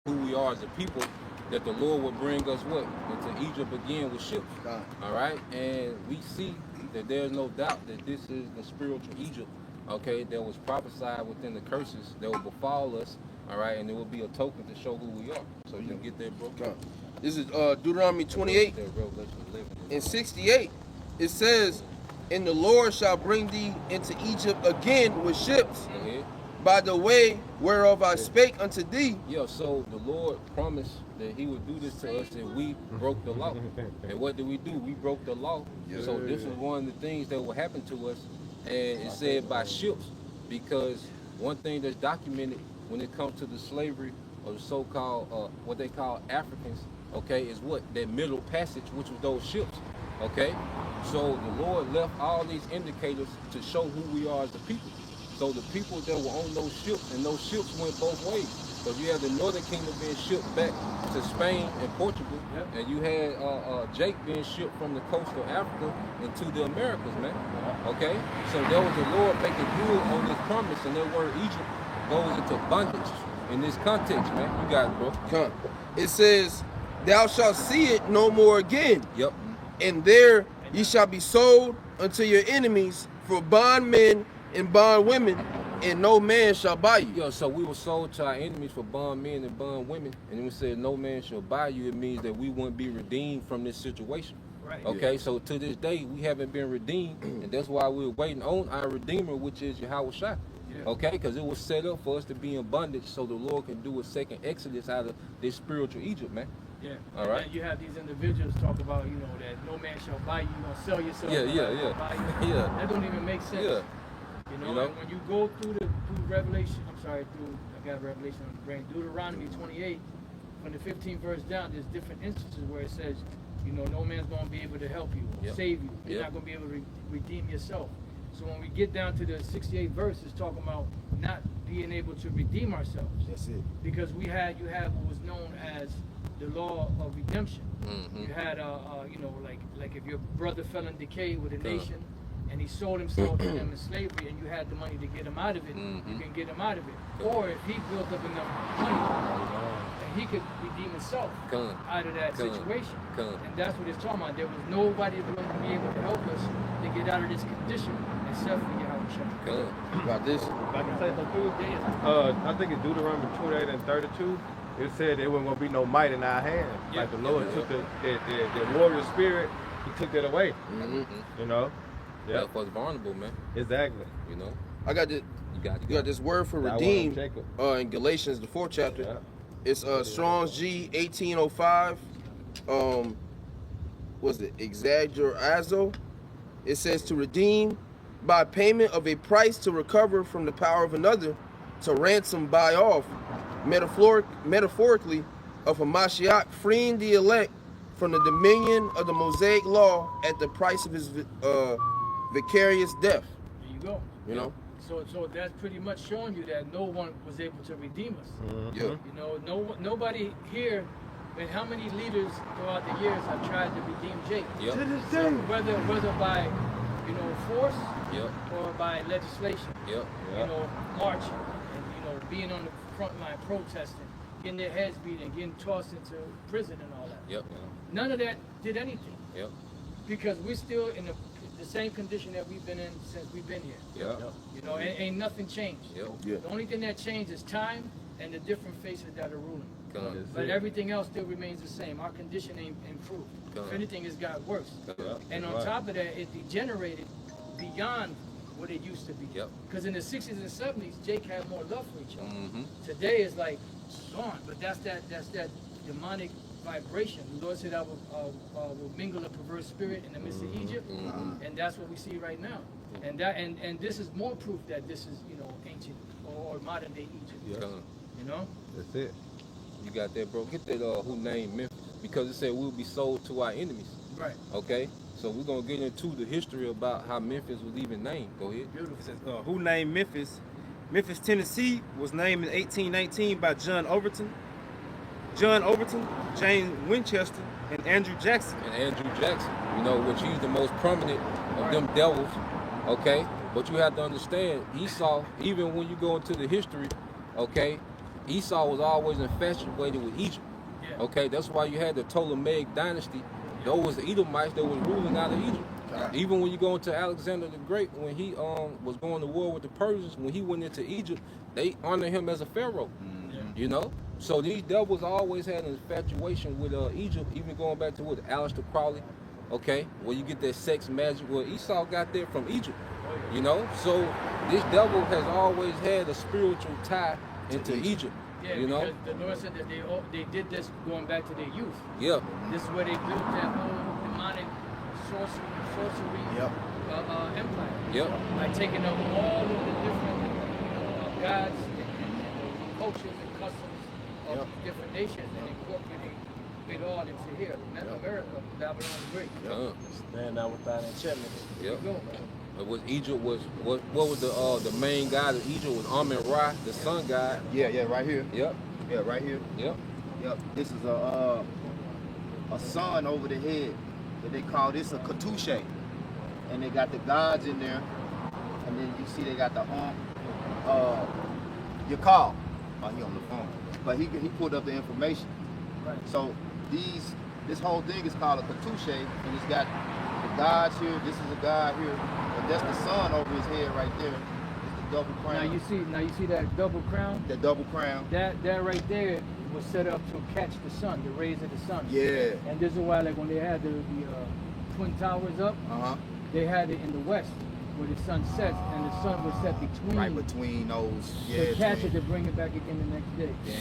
who we are as a people, that the Lord will bring us what? Into Egypt again with ships. All right? And we see that there's no doubt that this is the spiritual Egypt, okay, that was prophesied within the curses that will befall us, all right? And it will be a token to show who we are. So you can get there, bro. This is Deuteronomy 28 and 68. It says, and the Lord shall bring thee into Egypt again with ships, by the way whereof I spake unto thee. Yeah, so the Lord promised that he would do this to us if we broke the law. And what did we do? We broke the law. So this is one of the things that will happen to us. And it said by ships, because one thing that's documented when it comes to the slavery of the so-called, what they call Africans, okay, is what? That middle passage, which was those ships, okay? So the Lord left all these indicators to show who we are as a people. So the people that were on those ships, and those ships went both ways. Because you had the Northern Kingdom being shipped back to Spain and Portugal, and you had Jake being shipped from the coast of Africa into the Americas, man. Okay? So there was the Lord making good on this promise, and that word Egypt goes into bondage in this context, man. You got it, bro. It says, thou shalt see it no more again. Yep. And there ye shall be sold unto your enemies for bondmen and bondwomen, and no man shall buy you. Yo, so we were sold to our enemies for bondmen and bondwomen, and then we said no man shall buy you. It means that we wouldn't be redeemed from this situation. Right. Okay, so to this day, we haven't been redeemed, and that's why we're waiting on our Redeemer, which is Yahweh Shai. Okay, because it was set up for us to be in bondage so the Lord can do a second exodus out of this spiritual Egypt, man. Yeah. All right. And you have these individuals talk about, you know, that no man shall buy you, gonna sell yourself. Yeah. That don't even make sense. Yeah. You know, and when you go through Revelation, I got Revelation on the brain, Deuteronomy 28, from the 15th verse down, there's different instances where it says, you know, no man's gonna be able to help you, or save you. You're not gonna be able to redeem yourself. So when we get down to the 68th verse, it's talking about not being able to redeem ourselves. That's it. Because you have what was known as the law of redemption. You had, you know, like if your brother fell in decay with a nation, and he sold himself to them in slavery, and you had the money to get him out of it, you can get him out of it. Or if he built up enough money, and he could redeem himself out of that situation. And that's what it's talking about. There was nobody going to be able to help us to get out of this condition except for Yahweh Shai. About this? I can say something. I think it's Deuteronomy 28 and 32. It said there wasn't going to be no might in our hands. Like the Lord took the warrior spirit, he took that away. You know? Yeah, for us vulnerable, man. Exactly. You know? I got this. You got this word for redeem in Galatians, the 4th chapter. It's Strong's G 1805. Was it exaggerazo? It says to redeem by payment of a price, to recover from the power of another, to ransom, buy off, metaphorically of a Mashiach, freeing the elect from the dominion of the Mosaic law at the price of his vicarious death. There you go. You know? So that's pretty much showing you that no one was able to redeem us. You know, nobody here, and how many leaders throughout the years have tried to redeem Jake? To this day. Whether by, you know, force or by legislation. You know, marching and, you know, being on the front line protesting, getting their heads beaten, getting tossed into prison and all that. None of that did anything. Because we're still in the same condition that we've been in since we've been here. You know, ain't nothing changed. The only thing that changed is time and the different faces that are ruling. But everything else still remains the same. Our condition ain't improved. If anything, it's got worse. And on top of that, it degenerated beyond what it used to be. Because in the 60s and 70s, Jake had more love for each other. Today is like gone. But that's that demonic vibration. The Lord said, I will mingle a perverse spirit in the midst of Egypt, and that's what we see right now. And this is more proof that this is, you know, ancient or modern day Egypt. You know? That's it. You got that, bro. Get that who named Memphis, because it said we'll be sold to our enemies. Right. Okay? So we're going to get into the history about how Memphis was even named. Go ahead. Beautiful. It says, who named Memphis? Memphis, Tennessee was named in 1819 by John Overton, James Winchester, and Andrew Jackson. You know, which he's the most prominent of them devils. Okay? But you have to understand, Esau, even when you go into the history, okay, Esau was always infatuated with Egypt. Yeah. Okay, that's why you had the Ptolemaic dynasty. Those was the Edomites that was ruling out of Egypt. Even when you go into Alexander the Great, when he was going to war with the Persians, when he went into Egypt, they honored him as a pharaoh. You know, so these devils always had an infatuation with Egypt, even going back to what Aleister Crowley. Okay, where you get that sex magic. Well, Esau got that from Egypt. You know, so this devil has always had a spiritual tie into Egypt. Yeah, you know, because the Lord said that they did this going back to their youth. Yeah. This is where they built that whole demonic sorcery empire. Yep. By taking up all of the different gods and cultures and customs of different nations and incorporating it all into here. America, Babylon the Great. Stand out without enchantment. Yep. Was Egypt what was the main god of Egypt was Amen-Ra, the sun god. Yeah, right here. Yep. Yeah, right here. Yep. Yep. This is a sun over the head that they call this a Katushe. And they got the gods in there. And then you see they got the Yakal. Oh, he on the phone. But he pulled up the information. Right. So this whole thing is called a Katushe, and it's got the gods here. This is a god here, but that's the sun over his head right there. It's the double crown. Now you see that double crown. The double crown. That right there was set up to catch the sun, the rays of the sun. Yeah. And this is why, like when they had the twin towers up, they had it in the west where the sun sets, and the sun was set between. Right between those. Yeah. To catch it to bring it back again the next day. Yeah.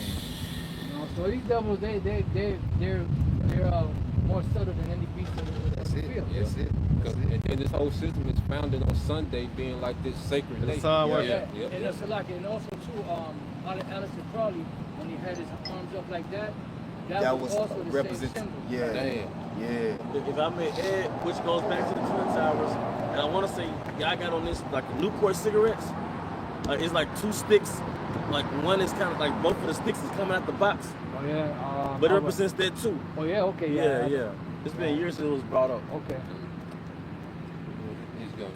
You know, so these devils, they're more subtle than any beast in the field. That's it. And then this whole system is founded on Sunday being like this sacred day. And that's a lot. And also too, Aleister Crowley, when he had his arms up like that was also the same symbol. Yeah. Damn. Yeah. If I may add, which goes back to the Twin Towers, and I want to say, y'all got on this like Newport cigarettes. It's like two sticks. Like one is kind of like both of the sticks is coming out the box. Oh yeah. But it represents that too. Oh yeah. Okay. Yeah. It's been years since it was brought up. Okay. He's going.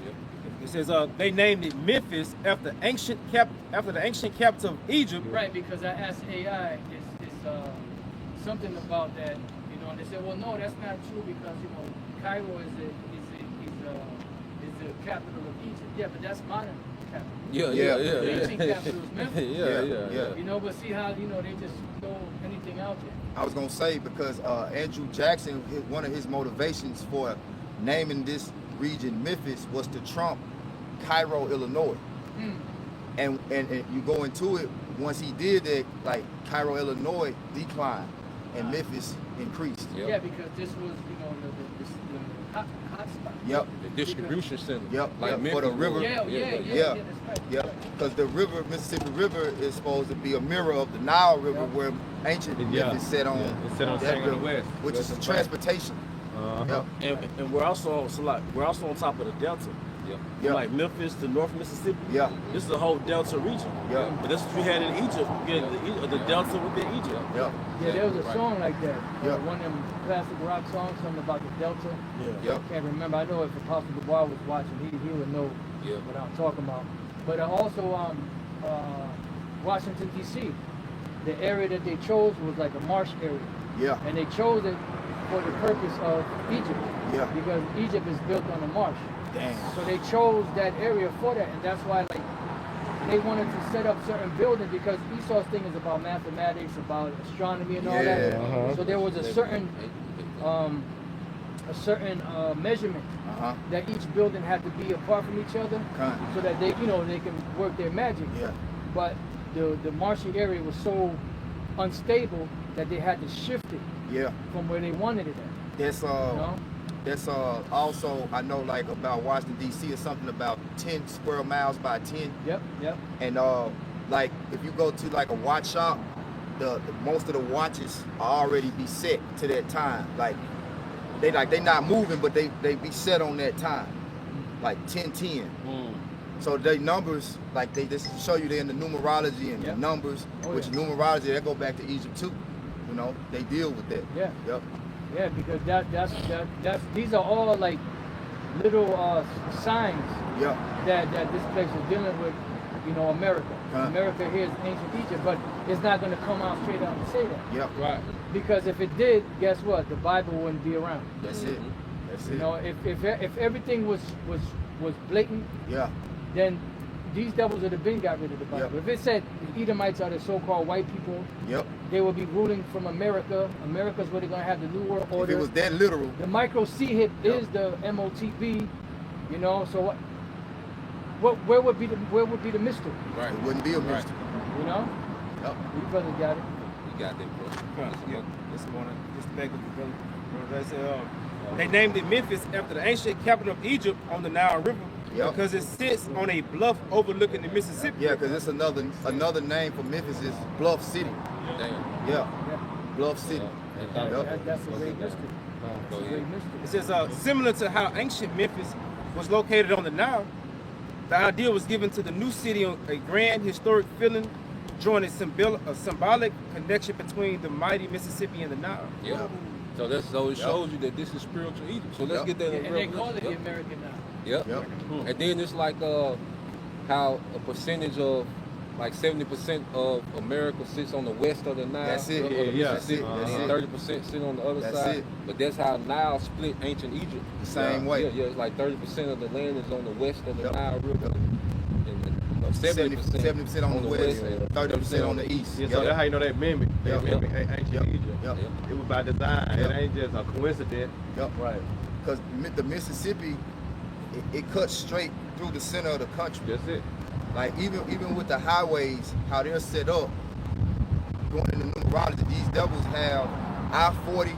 It says they named it Memphis after the ancient capital of Egypt. Right, because I asked AI, is something about that, you know, and they said, well, no, that's not true because Cairo is the capital of Egypt. Yeah, but that's modern capital. The ancient capital is Memphis. Yeah. You know, but see how they just throw anything out there. I was gonna say because Andrew Jackson, one of his motivations for naming this region Memphis was to trump Cairo, Illinois. And you go into it, once he did that, like Cairo, Illinois declined and Memphis increased. Yeah, because this was, the hot spot. Yep. The distribution center. Yep. Like Memphis for the river. Yeah, that's right. Yep. Because the river, Mississippi River, is supposed to be a mirror of the Nile River, where ancient Memphis set on. It's set on that river, west, which is transportation. Yep. And we're also on top of the Delta. Yeah. Like Memphis to North Mississippi. Yeah. This is a whole Delta region. Yeah. But that's what we had in Egypt. You had the Delta within Egypt. Yeah. Yeah, there was a song like that. Yeah. One of them classic rock songs, something about the Delta. Yeah. I can't remember. I know if Apostle Dubois was watching, he would know what I'm talking about. But also Washington, D.C., the area that they chose was like a marsh area. Yeah. And they chose it for the purpose of Egypt. Yeah. Because Egypt is built on a marsh. Damn. So they chose that area for that, and that's why they wanted to set up certain buildings because Esau's thing is about mathematics, about astronomy and all that. So there was a certain measurement that each building had to be apart from each other, so that they can work their magic. Yeah. But the marshy area was so unstable that they had to shift it. Yeah. From where they wanted it at. That's That's also, I know, like about Washington D.C. is something about 10 square miles by 10. Yep. And like if you go to like a watch shop, the most of the watches are already be set to that time. Like they not moving, but they be set on that time, like 10:10. So they numbers, like they just show you they're in the numerology and the numbers, which numerology they go back to Egypt too. You know, they deal with that. Yeah. Yep. Yeah, because that's these are all like little signs that this place is dealing with you know, America. America here is ancient Egypt, but it's not going to come out straight out and say that. Yep. Right. Because if it did, guess what? The Bible wouldn't be around. That's it. That's it. You know, if everything was blatant, Yeah. then these devils would have been got rid of the Bible. Yep. If it said the Edomites are the so-called white people, Yep. they will be ruling from America. America's where they're going to have the New World Order. If it was that literal. The micro C hit is the MOTB, you know. So where would be the mystery? Right. It wouldn't be a mystery. You know. Yep. You brothers got it. You got that, bro. Yeah, this morning, just back with the brother. They said, they named it Memphis after the ancient capital of Egypt on the Nile River because it sits on a bluff overlooking the Mississippi. Yeah, because it's another name for Memphis is Bluff City. Damn. Yeah. Bluff City. Yep. That's a great mystery. That's a great mystery. It says, similar to how ancient Memphis was located on the Nile, the idea was given to the new city on a grand historic feeling, drawing a symbolic connection between the mighty Mississippi and the Nile. Yeah. So it shows you that this is spiritual Egypt. So let's get that in And they Revelation. call it the American now. Yep. And then it's like how a percentage of like 70% of America sits on the west of the Nile. That's it. Of the Yeah, Mississippi, that's and it. 30% sit on the other That's side. it. But that's how Nile split ancient Egypt. The same way. Yeah, it's like 30% of the land is on the west of the Yep. Nile River. Yep. And 70% on the west, and 30% on the east. Yeah, so that's how you know they mimic. They Yep. mimic ancient Yep. Egypt. Yep. It was by design. Yep. It ain't just a coincidence. Yep. Right. Because the Mississippi, it cuts straight through the center of the country. That's it. Like even with the highways, how they're set up, going into numerology, these devils have I-40,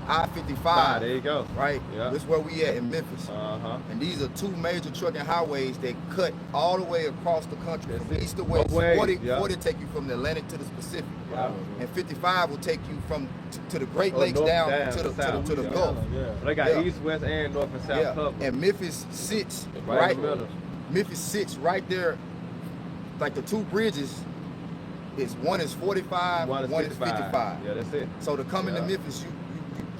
I-55. There you go. Right? Yeah. That's where we at in Memphis. Uh-huh. And these are two major trucking highways that cut all the way across the country That's from it. east to west. Both ways, 40 yeah. take you from the Atlantic to the Pacific. Yeah. And 55 will take you from to the Great Oh, Lakes north, down down to the south. to the Yeah. Gulf. They got Yeah. east, west, and north and south Yeah. covered. And Memphis sits Right right in the middle. Memphis sits right there, like the two bridges. One is 45, one is 55. Yeah, that's it. So to come into Yeah. Memphis, you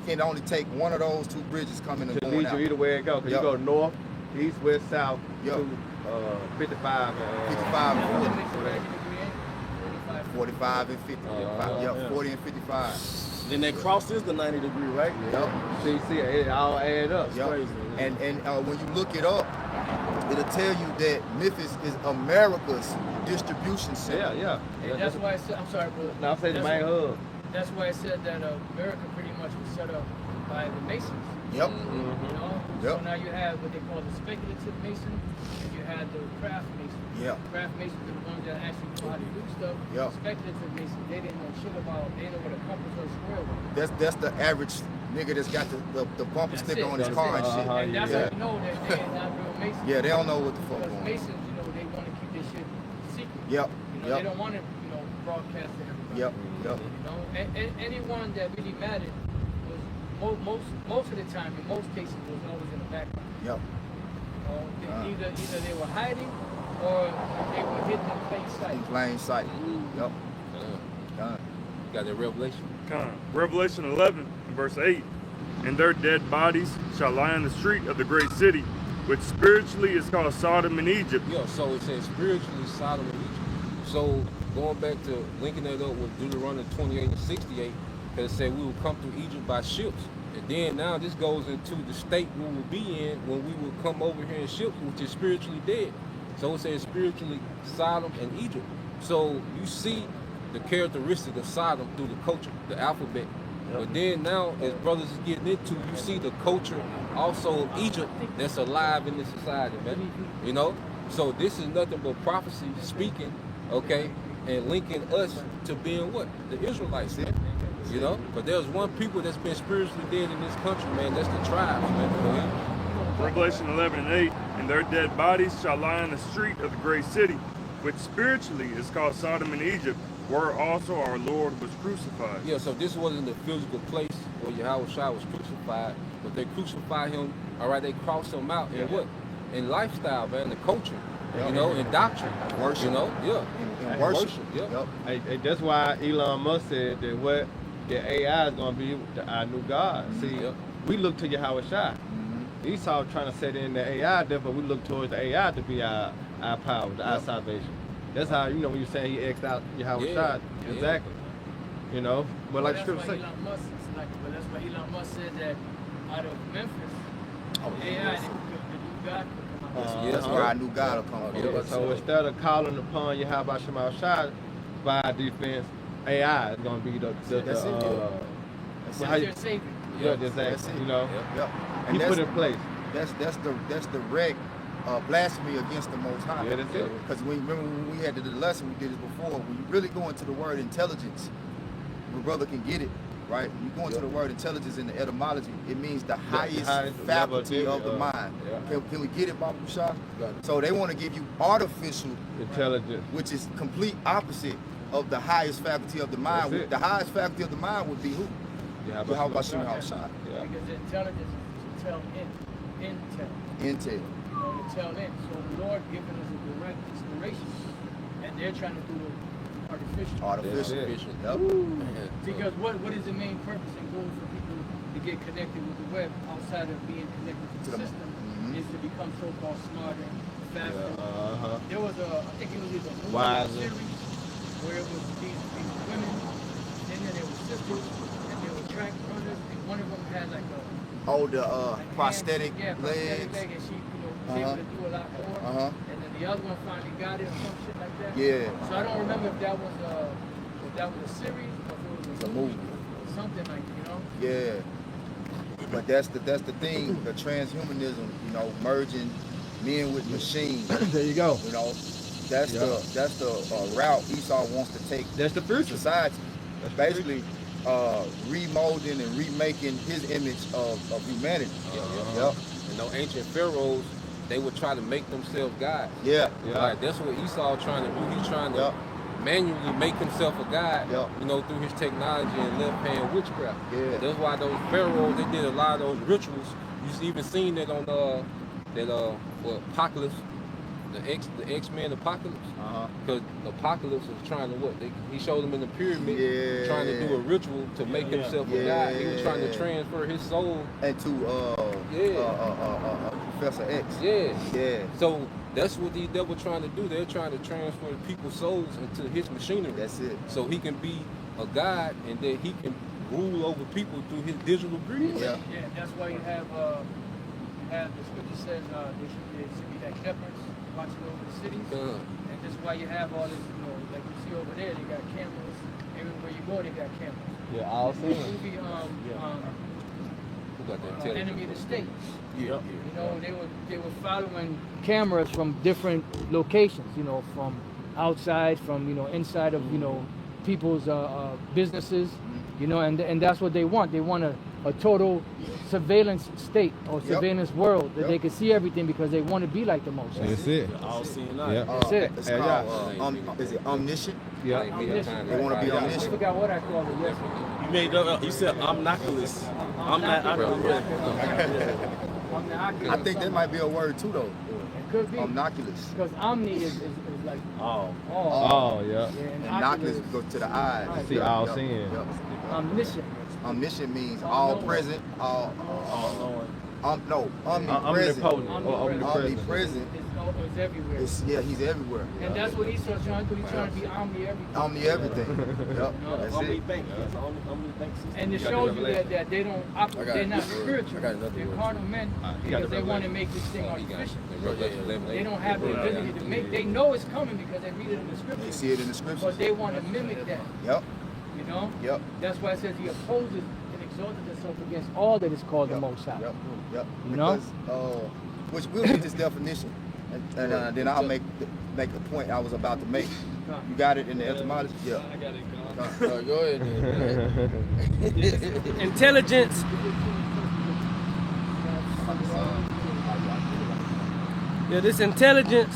can only take one of those two bridges coming and To going lead out. you either way it go. Because Yep. you go north, east, west, south Yep. to 55. 55 That's and what 40. makes the regular degree in. 45 and 50. yeah. 40 and 55. Then that cross is the 90-degree, right? Yep. See, it all add up. Yep. crazy, And when you look it up, it'll tell you that Memphis is America's distribution center. Yeah. And that's why I said, I'm sorry, brother. Now I say the main hub. That's why I said that America pretty much was set up by the Masons. Yep. You know? Yep. So now you have what they call the speculative Mason, and you have the craft Mason. Yeah. Craft Masons are the ones that actually know how to do stuff. Yep. Speculative Masons, they didn't know shit about, they didn't know what a compass or a square was. That's the average nigga that's got the bumper That's sticker it, on his that's car it. and shit. And that's Yeah. how you know that they ain't not real Masons. Yeah, they don't know what the fuck Because going on. Masons, you know, they want to keep this shit secret. Yep. You know, they don't want to, you know, broadcast to everybody. Yep. Yep. You know, and anyone that really mattered was most of the time, in most cases, was always in the background. Yep. You know, either they were hiding or they were hidden in plain sight. In plain sight. Yep. Done. You got that revelation? Revelation 11, verse 8. And their dead bodies shall lie in the street of the great city, which spiritually is called Sodom and Egypt. Yeah, so it says spiritually Sodom and Egypt. So going back to linking that up with Deuteronomy 28 and 68, because it said we will come through Egypt by ships. And then now this goes into the state we will be in when we will come over here in ships, which is spiritually dead. So it says spiritually Sodom and Egypt. So you see the characteristic of Sodom through the culture, the alphabet. But then now, as brothers is getting into, you see the culture also of Egypt that's alive in this society, man. You know? So this is nothing but prophecy speaking, okay, and linking us to being what? The Israelites, man. You know? But there's one people that's been spiritually dead in this country, man. That's the tribes, man. Go ahead. Revelation 11 and 8. And their dead bodies shall lie in the street of the great city, which spiritually is called Sodom and Egypt, where also our Lord was crucified. Yeah, so this wasn't the physical place where Yahweh Shai was crucified, but they crucified him, all right, they crossed him out in what? In lifestyle, man, the culture, you know, in doctrine. Worship. You know, yeah. In worship. Yeah. Yep. Hey, that's why Elon Musk said that what the AI is going to be our new God. See, we look to Yahweh Shai. Esau trying to set in the AI there, but we look towards the AI to be our our power, our salvation. That's how, you know, when you say he X'd out Yahweh Shai, exactly. You know, but like the scripture says. But that's why Elon Musk said that out of Memphis, AI, the new God could come out. That's where our new God will come from. So instead of calling upon Yahweh Shai by defense, AI is going to be That's That's their savior. Yeah, exactly. You know, And he put in place. That's the direct blasphemy against the Most High. Yeah, that's it. Because remember when we had the lesson, we did this before. When you really go into the word intelligence, my brother can get it, right? When you go into the word intelligence in the etymology, it means the highest faculty of the mind. Can we get it, Baba Shah? So they want to give you artificial intelligence, which is complete opposite of the highest faculty of the mind. The highest faculty of the mind would be who? How about Shah? Because the intelligence is to tell intel. Intel. You know, to tell in. So the Lord giving us a direct inspiration, and they're trying to do it artificial. Artificial. Yep. Because what is the main purpose and goal for people to get connected with the web outside of being connected to the system is to become so-called smarter, faster. There was I think it was either a movie series where it was these women, and then there were sisters, and there were track runners, and one of them had like a prosthetic legs. Prosthetic leg, and she, you know, was able to do a lot more. And then the other one finally got it or some shit like that. Yeah. So I don't remember if that was a series or if it was a movie. Something like, you know. Yeah. But that's the thing, the transhumanism, you know, merging men with machines. There you go. You know, that's the route Esau wants to take. That's the future. Society. That's basically remolding and remaking his image of humanity. Yep. And those ancient pharaohs, they would try to make themselves God. Yeah. Like that's what Esau trying to do. He's trying to manually make himself a god, you know, through his technology and left-hand witchcraft. Yeah. That's why those pharaohs, they did a lot of those rituals. You've even seen that on Apocalypse, the X-Men Apocalypse. Because Apocalypse was trying to he showed them in the pyramid, trying to do a ritual to make himself a god. He was trying to transfer his soul into Professor X. Yeah. So that's what these devils trying to do. They're trying to transfer people's souls into his machinery. That's it. So he can be a god, and then he can rule over people through his digital grid. Yeah. That's why you have the scripture says there should be like shepherds watching over the cities, and that's why you have all this. You know, like you see over there, they got cameras. Everywhere you go, they got cameras. Yeah, all seen. The movie, Enemy of the State. You know, they were following cameras from different locations. You know, from outside, from inside of people's businesses. You know, and that's what they want. They want a total surveillance state or surveillance world that they can see everything because they want to be like the most. That's it. All seeing That's it. It's called, is it omniscient? Yeah. Omniscient. They want to be omniscient. I forgot what I called it yesterday. You made you said omniculous. I think that might be a word too, though. It could be. Omniculous. Because omni is like Oh, yeah. And Omniculous goes to the eyes. See, all seeing. Omniscient. Omniscient means all present, all omnipresent. Omnipresent. It's everywhere. He's everywhere. And that's what he's trying to do. He's trying to be omni-everything. Omni-everything. That's it. And to show you that they don't operate, they're not spiritual. They're carnal men because they want to make this thing artificial. They don't have the ability to make. They know it's coming because they read it in the scripture. They see it in the scriptures. But they want to mimic that. Yep. You know? Yep. That's why it says he opposes and exalted himself against all that is called the Most High. Yep. You know? Which we'll get this definition, and then I'll make the point I was about to make. You got it in the etymology? Yeah. I got it. Go ahead. Intelligence. Yeah, this intelligence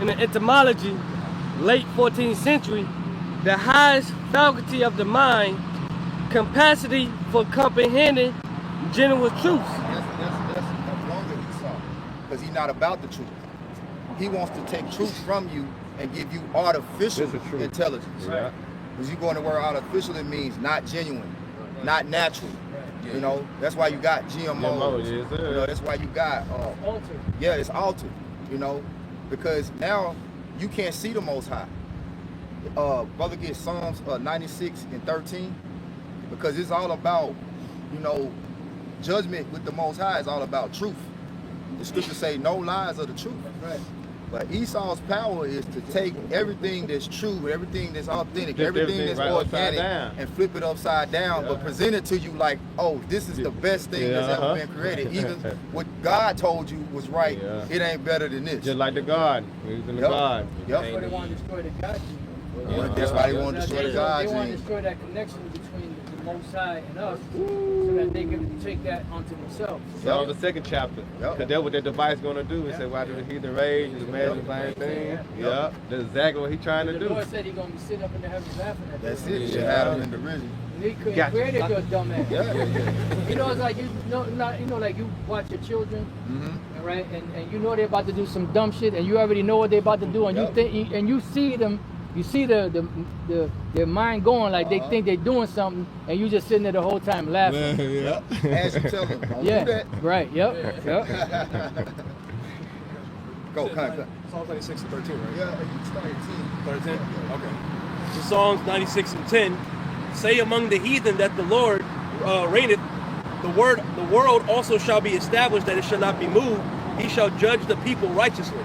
in the etymology, late 14th century, the highest faculty of the mind, capacity for comprehending general truths. That's wrong with Esau, because he's not about the truth. He wants to take truth from you and give you artificial intelligence. Yeah. Because you go in the word artificial, it means not genuine, not natural. You know, that's why you got GMOs. Yes, sir. You know, that's why you got Altered. yeah, it's altered. You know, because now you can't see the Most High. Brother, get Psalms 96 and 13, because it's all about, you know, judgment with the Most High is all about truth. The scriptures say no lies are the truth. Right. But Esau's power is to take everything that's true, everything that's authentic, everything that's right organic, and flip it upside down, but present it to you like, oh, this is the best thing that's ever been created. Even what God told you was right, it ain't better than this. Just like the garden. He was in the garden. That's why they want to destroy the God gene. That's why they want to destroy the God They want to gene. destroy that connection between the Most High and us, so that they can take that onto themselves. So the second chapter, because that's what that device going to do. He said, why do the heathen rage and imagine the same thing? Yep, that's exactly what he's trying to The do. Lord said he's going to be sitting up in the heavens laughing at That's them. it. You have them in the rhythm. He created your dumb ass. You know, it's like like you watch your children, right? And you know they're about to do some dumb shit, and you already know what they're about to do, and you think, and you see them. You see their mind going like they think they're doing something, and you just sitting there the whole time laughing. As you tell them, don't do that. Right. Yep. Go, cut. Psalms 96 and 13, right? Yeah, you start at 10. Start at 10? Okay. So Psalms 96 and 10, say among the heathen that the Lord reigneth, the world also shall be established, that it shall not be moved. He shall judge the people righteously.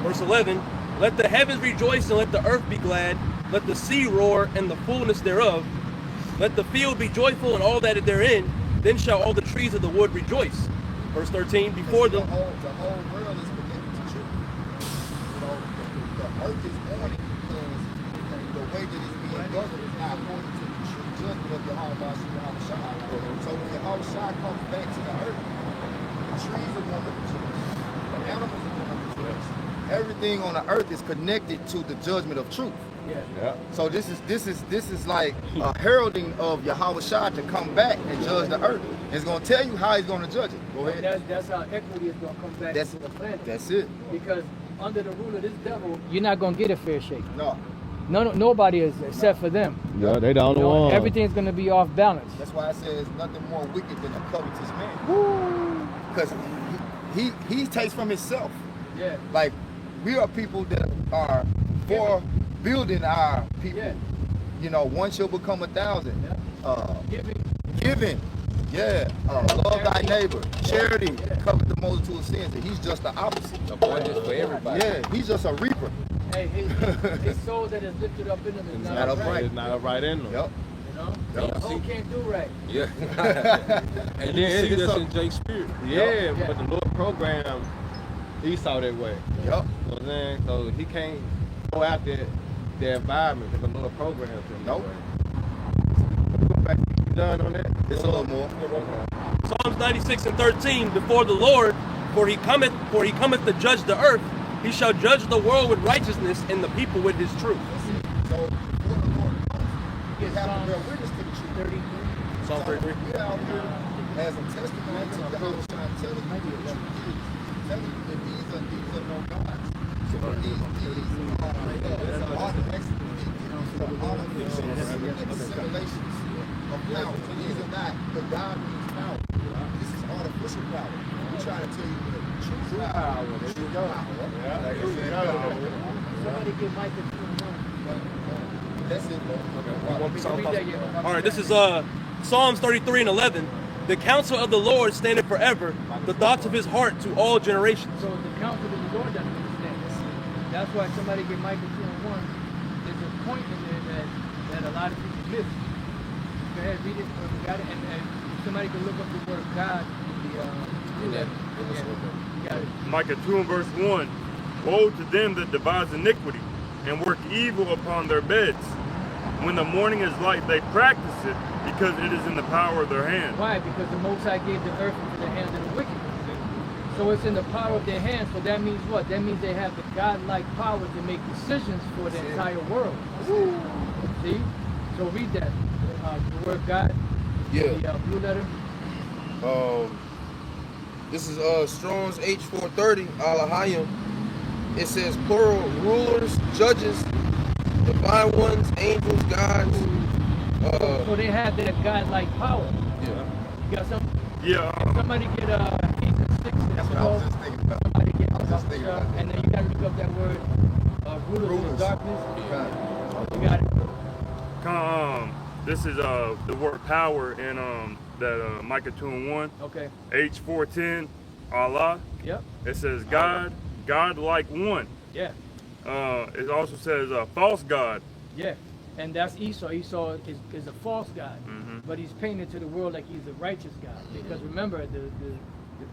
Verse 11, let the heavens rejoice and let the earth be glad. Let the sea roar and the fullness thereof. Let the field be joyful and all that is therein. Then shall all the trees of the wood rejoice. Verse 13, before the whole world is connected to truth. You know, the earth is on it because the way that it's being governed is not according to the true judgment of Yahweh Shai. So when Yahweh Shai comes back to the earth, the trees are going to rejoice. The animals are going to rejoice. Everything on the earth is connected to the judgment of truth. Yeah. So this is like a heralding of Yahweh Shai to come back and judge the earth. It's going to tell you how he's going to judge it. Go ahead. That's how equity is going to come back to the planet. That's it. Because under the rule of this devil, you're not going to get a fair shake. No. Nobody is except for them. Yeah, they the only one. Everything's going to be off balance. That's why I say there's nothing more wicked than a covetous man. Because he takes from himself. Yeah. Like, we are people that are for building our people. Yeah. You know, one shall become 1,000. Yeah. Giving. Yeah. Love thy neighbor. Charity. Cover the multitude of sins. And he's just the opposite. Abundance for everybody. Yeah, he's just a reaper. Hey, his soul that is lifted up in him is not upright. It's not upright in them. Yep. You know? The soul can't do right. Yeah. And you see this in Jake's spirit. Yeah, but the Lord programmed Esau that way. Yep. You know what I'm saying? So he can't go out there, the environment, because the Lord programs him. Nope. Go back, you done on that? It's a little more. Psalms 96 and 13, before the Lord, for he cometh to judge the earth. He shall judge the world with righteousness and the people with his truth. So, before the Lord comes, we have to bear witness to the truth. Psalm 33. We out here as a testimony to Yahweh Shai, telling you what the truth is. Telling you that these are no gods. So these are artificial simulations of power. So these are not the God means power. This is artificial power. We're trying to tell you the true power. True power. Somebody give Mike a That's it, bro. All right, this is Psalms 33 and 11. The counsel of the Lord standeth forever, the thoughts of his heart to all generations. So the counsel of the Lord doesn't understand this. That's why somebody give Micah 2 and 1. There's a point in there that a lot of people miss. Go ahead, read it. You got it. And somebody can look up the word God. Micah 2 and verse 1. Woe to them that devise iniquity and work evil upon their beds. When the morning is light, they practice it, because it is in the power of their hand. Why? Because the Most High gave the earth into the hands of the wicked. So it's in the power of their hands. So that means what? That means they have the God-like power to make decisions for the entire world. See? So read that. The word God. Yeah. The blue letter. This is Strong's H430, Alahayim. It says plural, rulers, judges, divine ones, angels, gods. So they have that God-like power. Yeah. You got something? Yeah. Somebody get Ephesians 6 and 12. That's what I was just thinking about. Somebody get And then you got to look up that word, rulers of the darkness. You got it. This is the word power in that Micah 2:1. Okay. H410, Allah. Yep. It says God, God like one. Yeah. It also says false God. Yeah. And that's Esau. Esau is a false God, but he's painted to the world like he's a righteous God. Because remember, the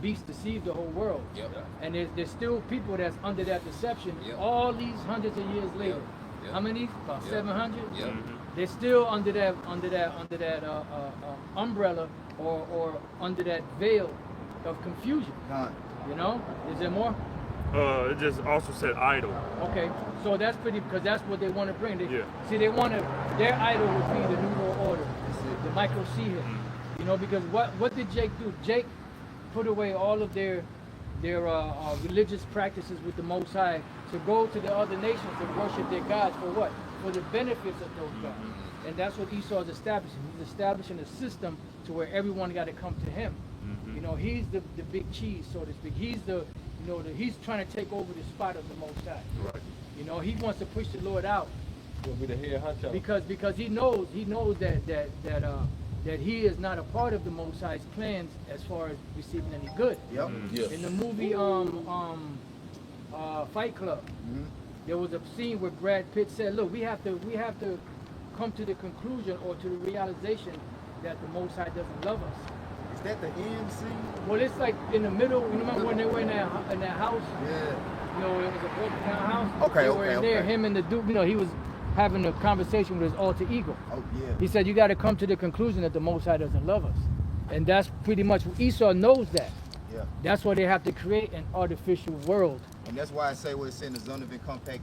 beast deceived the whole world. Yep. And there's still people that's under that deception all these hundreds of years later. Yep. How many? About 700? Yep. They're still under that umbrella or under that veil of confusion. You know? Is there more? It just also said idol. Okay, so that's pretty, because that's what they want to bring. See, they want to, their idol would be the New World Order, the Michael C. hit. You know, because what did Jake do? Jake put away all of their religious practices with the Most High to go to the other nations and worship their gods for what? For the benefits of those gods. And that's what Esau is establishing. He's establishing a system to where everyone got to come to him. You know, he's the big cheese, so to speak. He's he's trying to take over the spot of the Most High. Right. You know, he wants to push the Lord out. He'll be the head honcho. Because he knows that he is not a part of the Most High's plans as far as receiving any good. Yep. In the movie Fight Club, there was a scene where Brad Pitt said, "Look, we have to come to the conclusion or to the realization that the Most High doesn't love us." Is that the end scene? Well, it's like in the middle. You remember when they were in that house? Yeah. You know, it was a broken down house. Okay, they were in there, okay. him and the dude. You know, he was having a conversation with his alter ego. Oh yeah. He said, "You got to come to the conclusion that the Most High doesn't love us," and that's pretty much Esau knows that. Yeah. That's why they have to create an artificial world. And that's why I say what it's in the Zondervan Compact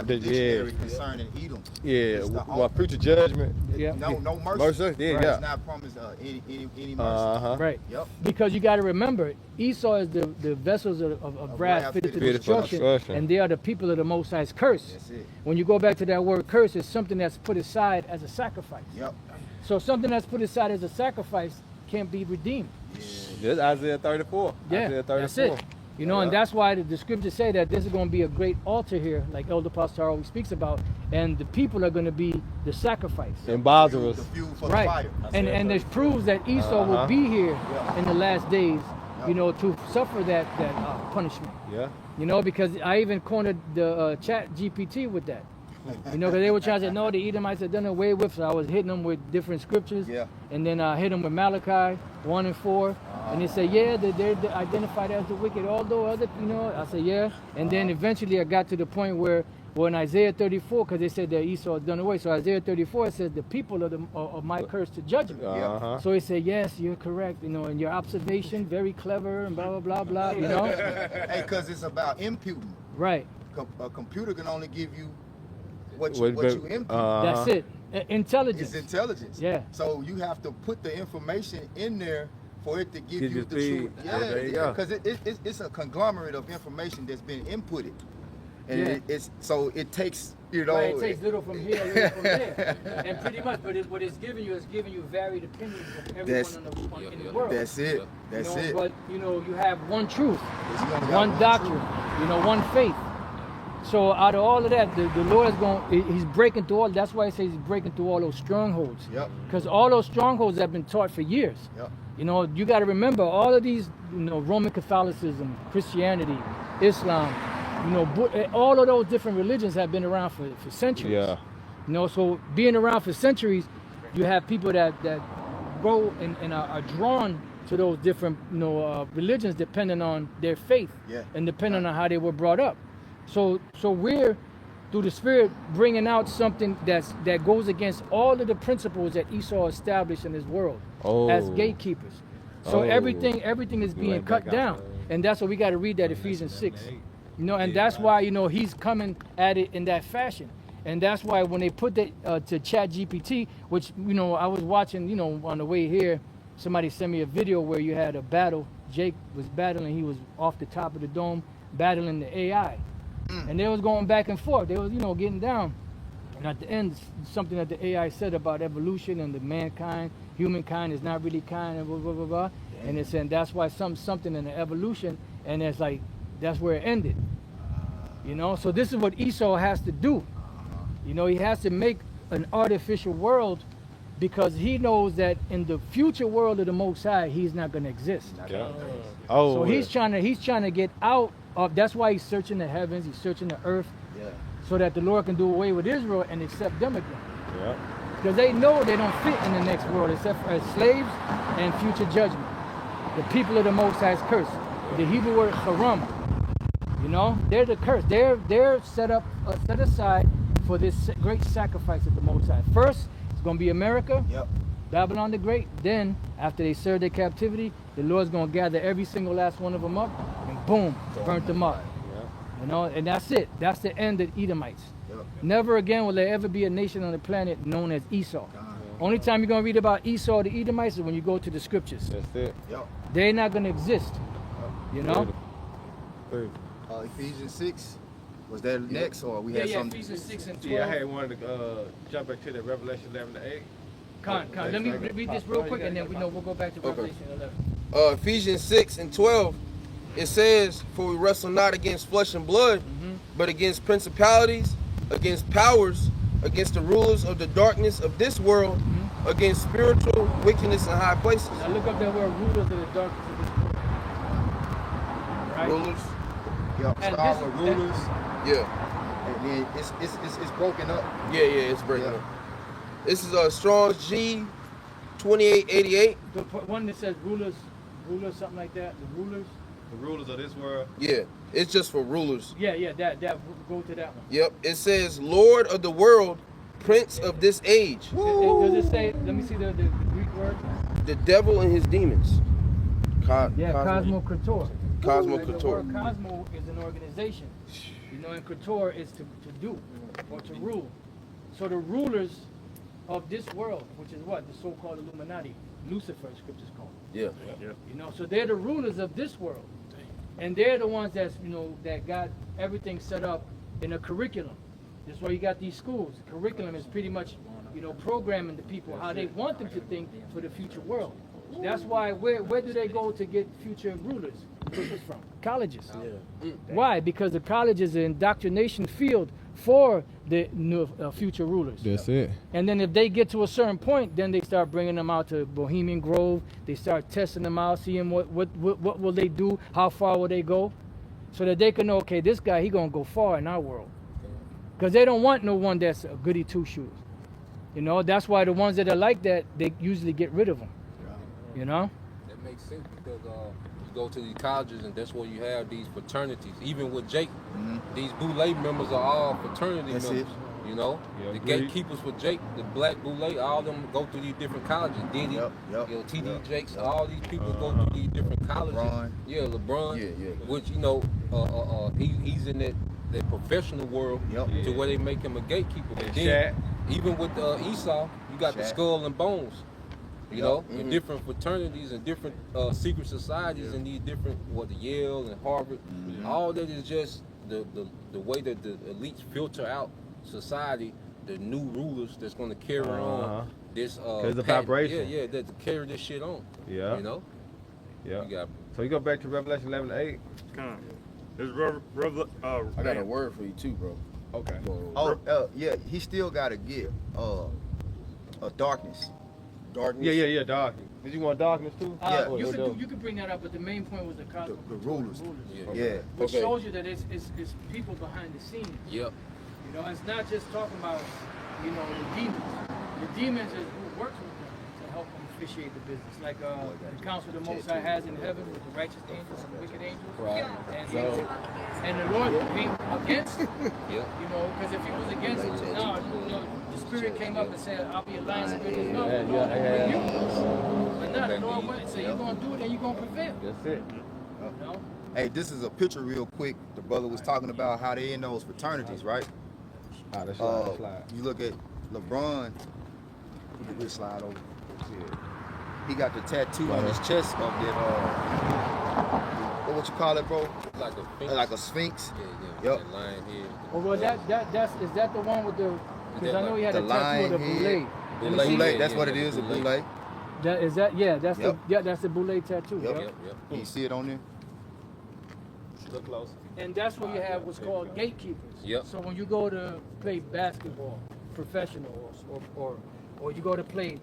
Dictionary concerning Edom. Yeah, well, future judgment. Yeah. No mercy. Mercy? Yeah, Right. yeah. It's not promised any mercy. Right. Yep. Because you got to remember, Esau is the vessels of wrath fitted to destruction, and they are the people of the Most High's curse. That's it. When you go back to that word curse, it's something that's put aside as a sacrifice. Yep. So something that's put aside as a sacrifice can't be redeemed. That's Isaiah 34. Yeah, Isaiah 34. that's it. You know, and that's why the scriptures say that this is going to be a great altar here, like Elder Pastor always speaks about, and the people are going to be the sacrifice. And Lazarus. The fuel for Right. the fire. And it proves that Esau will be here in the last days, you know, to suffer that punishment. Yeah. You know, because I even cornered the chat GPT with that. You know, because they were trying to say, no, the Edomites are done away with, so I was hitting them with different scriptures. Yeah. And then I hit them with Malachi 1 and 4. And they said, yeah, they're identified as the wicked, although other, you know, I said, yeah. And then eventually I got to the point where, well, in Isaiah 34, because they said that Esau is done away. So Isaiah 34 says the people of my curse to judgment. So he said, yes, you're correct, you know, and your observation, very clever and blah, blah, blah, blah, you know. Hey, because it's about imputing. Right. A computer can only give you what you impute. That's it. Intelligence. It's intelligence. Yeah. So you have to put the information in there for it to give you the feed. truth. There you go. Because it's a conglomerate of information that's been inputted. And it takes, you know. Right, it takes little from here, little from there. And pretty much, but what it's giving you is giving you varied opinions of everyone in the world. That's it. That's you know, it. But, you know, you have one truth, One one doctrine, you know, one faith. So out of all of that, the Lord is he's breaking through all, that's why he says he's breaking through all those strongholds. Yep. Because all those strongholds have been taught for years. Yep. You know, you got to remember all of these, you know, Roman Catholicism, Christianity, Islam, you know, all of those different religions have been around for centuries. Yeah. You know, so being around for centuries, you have people that go and are drawn to those different, you know, religions depending on their faith and depending on how they were brought up. So we're, through the Spirit, bringing out something that goes against all of the principles that Esau established in his world as gatekeepers. So everything is being cut down. And that's what we got to read that Ephesians 6. You know, and that's why, you know, he's coming at it in that fashion. And that's why when they put that to Chat GPT, which, you know, I was watching, you know, on the way here, somebody sent me a video where you had a battle. Jake was battling, he was off the top of the dome, battling the AI. And they was going back and forth. They was, you know, getting down. And at the end, something that the AI said about evolution and the humankind is not really kind and blah, blah, blah, blah. And it's saying that's why something in the evolution, and it's like, that's where it ended. You know, so this is what Esau has to do. You know, he has to make an artificial world because he knows that in the future world of the Most High, he's not going to exist. Yeah. Oh, so he's trying to get out of. That's why he's searching the heavens, he's searching the earth, so that the Lord can do away with Israel and accept them again. Yeah. Because they know they don't fit in the next world except for as slaves and future judgment. The people of the Most High is cursed. The Hebrew word haram. You know, they're the curse. They're set aside for this great sacrifice of the Most High. First, it's going to be America, Babylon the Great. Then, after they serve their captivity, the Lord's going to gather every single last one of them up and boom, burnt them up. You know, and that's it. That's the end of Edomites. Never again will there ever be a nation on the planet known as Esau. Only time you're going to read about Esau, the Edomites, is when you go to the scriptures. That's it. They're not going to exist. You know? Ephesians 6. Was that next, or we had something? Ephesians 6 and 12. Yeah, I had wanted to jump back to the Revelation 11 to 8. Let me read this real quick, and then we'll go back to Revelation 11. Ephesians 6 and 12, it says, "For we wrestle not against flesh and blood, but against principalities, against powers, against the rulers of the darkness of this world, against spiritual wickedness in high places." Now look up that word, rulers of the darkness of this world. Right? Rulers. Start with rulers. Yeah. And then it's broken up. Yeah, it's breaking up. This is Strong's G 2888. The one that says rulers, something like that. The rulers. The rulers of this world. Yeah, it's just for rulers. Yeah, that go to that one. Yep, it says Lord of the world, Prince of this age. Does it say? Let me see the Greek word. The devil and his demons. Cosmokrator. Cosmokrator. The word cosmo is an organization. You know, and krator is to do or to rule. So the rulers of this world, which is what? The so-called Illuminati. Lucifer, scriptures call it. Yeah. You know, so they're the rulers of this world. And they're the ones that's, you know, that got everything set up in a curriculum. That's why you got these schools. The curriculum is pretty much, you know, programming the people how they want them to think for the future world. That's why, where do they go to get future rulers? From? Colleges. Why? Because the college is an indoctrination field for the new future rulers. That's it. And then if they get to a certain point, then they start bringing them out to Bohemian Grove. They start testing them out, seeing what will they do, how far will they go, so that they can know, okay, this guy, he gonna go far in our world. Because they don't want no one that's a goody two-shoes. You know, that's why the ones that are like that, they usually get rid of them. You know? That makes sense because you go to these colleges and that's where you have these fraternities. Even with Jake, these Boule members are all fraternity members. You know, the gatekeepers for Jake, the black Boule, all of them go through these different colleges. Diddy, you know, TD Jakes, all these people go through these different colleges. LeBron, which, you know, he's in that professional world to where they make him a gatekeeper. But then, even with Esau, you got the skull and bones. You know, in different fraternities and different secret societies and these different, the Yale and Harvard, all that is just the way that the elites filter out society, the new rulers that's going to carry on this. Because the vibration. Yeah, that to carry this shit on. Yeah. You know? Yeah. So you go back to Revelation 11 to 8. I got a word for you too, bro. Okay. Yeah, he still got to get a darkness. Darkness. Yeah, darkness. Did you want darkness too? You could bring that up, but the main point was the rulers. Which shows you that it's people behind the scenes. Yep. You know, it's not just talking about, you know, the demons. The demons is who works with them to help them officiate the business. Like the council the Most High has in heaven with the righteous angels and the wicked angels. Right. And the Lord came against it. You know, because if he was against it, the spirit came up and said, I'll be a lion spirit. No, Lord, I bring you. But now the Lord went and said, you're going to do it and you're going to prevail. That's it. You know? Hey, this is a picture real quick. The brother was talking about how they in those fraternities, right? Let's slide. You look at LeBron, we'll slide over. He got the tattoo on his chest of that, what you call it, bro? Like a sphinx. Yeah. Yep. Lion head. Well, is that the one with the? Because I know he had a tattoo of the boule. That's what it is, a boule. That's the boule tattoo. Yep. Can you see it on there? Look close. And that's where you have what's called gatekeepers. Yep. So when you go to play basketball, professional, or you go to play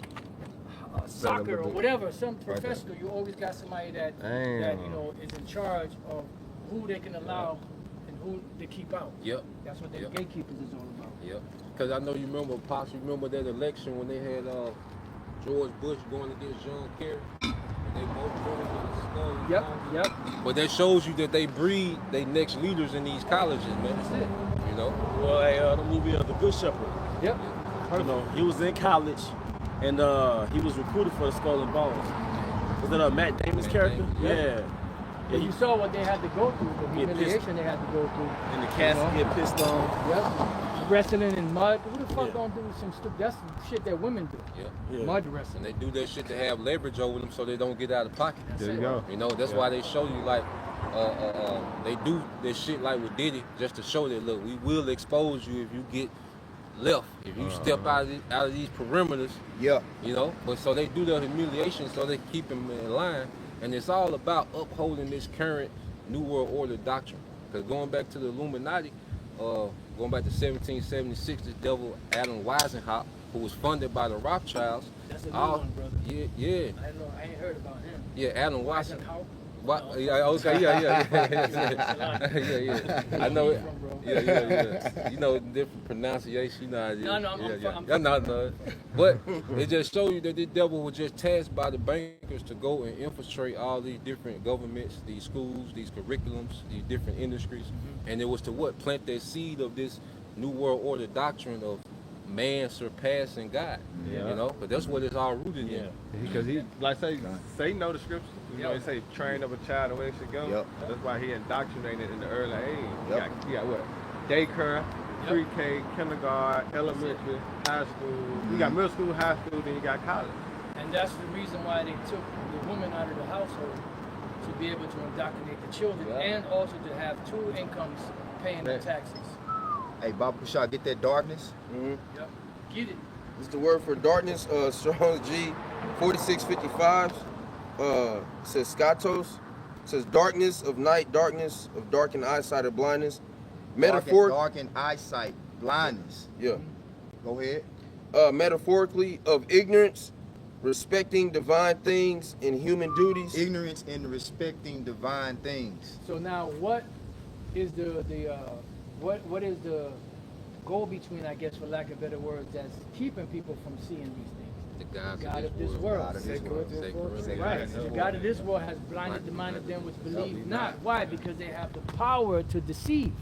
soccer or whatever, some professional, you always got somebody that you know is in charge of who they can allow and who they keep out. Yep. That's what the gatekeepers is all about. Yep. Because I know you remember, Pops, you remember that election when they had George Bush going against John Kerry? And they both voted for the skull. Yep. But that shows you that they breed their next leaders in these colleges, man. That's it. You know? Well, the movie The Good Shepherd. Yep. You know, he was in college, and he was recruited for the Skull and Bones. Was that Matt Damon's character? Yeah. And you saw what they had to go through, the humiliation they had to go through. And the casket get pissed on. Yep. Wrestling in mud. Who the fuck gonna do some stuff? That's shit that women do. Yeah. Mud wrestling. And they do that shit to have leverage over them so they don't get out of pocket. There you go. You know, that's why they show you like, they do this shit like with Diddy just to show that, look, we will expose you if you get left, if you step out of these perimeters. Yeah. You know, but so they do the humiliation so they keep them in line. And it's all about upholding this current New World Order doctrine. Because going back to the Illuminati, going back to 1776, this devil Adam Weisenhower, who was funded by the Rothschilds. That's a new one, brother. Yeah. I know. I ain't heard about him. Yeah, Adam Weisenhower. How? Yeah, okay, yeah. I know it. Yeah. You know, different pronunciation. You know how it is. No, I'm No. But it just shows you that this devil was just tasked by the bankers to go and infiltrate all these different governments, these schools, these curriculums, these different industries. And it was to what? Plant that seed of this New World Order doctrine of man surpassing God. Yeah. You know, but that's what it's all rooted in. Because he, like say know the scriptures. You know, he say train up a child the way it should go. Yep. That's why he indoctrinated in the early age. Yep. You got what? Daycare, pre-K, kindergarten, elementary, high school. You got middle school, high school, then you got college. And that's the reason why they took the woman out of the household, to be able to indoctrinate the children and also to have two incomes paying their taxes. Hey, Bob Kushah, get that darkness? Yep. Get it. This is the word for darkness. Strong's G 4655 says skatos. Says darkness of night, darkness of darkened eyesight or blindness. Darkened eyesight, blindness. Yeah. Go ahead. Metaphorically of ignorance, respecting divine things and human duties. Ignorance in respecting divine things. So now, what is what is the go between, I guess, for lack of better words, that's keeping people from seeing these things? The God of this world. God of this world. Right. The God of this world has blinded the mind of them which believe not. Why? Because they have the power to deceive.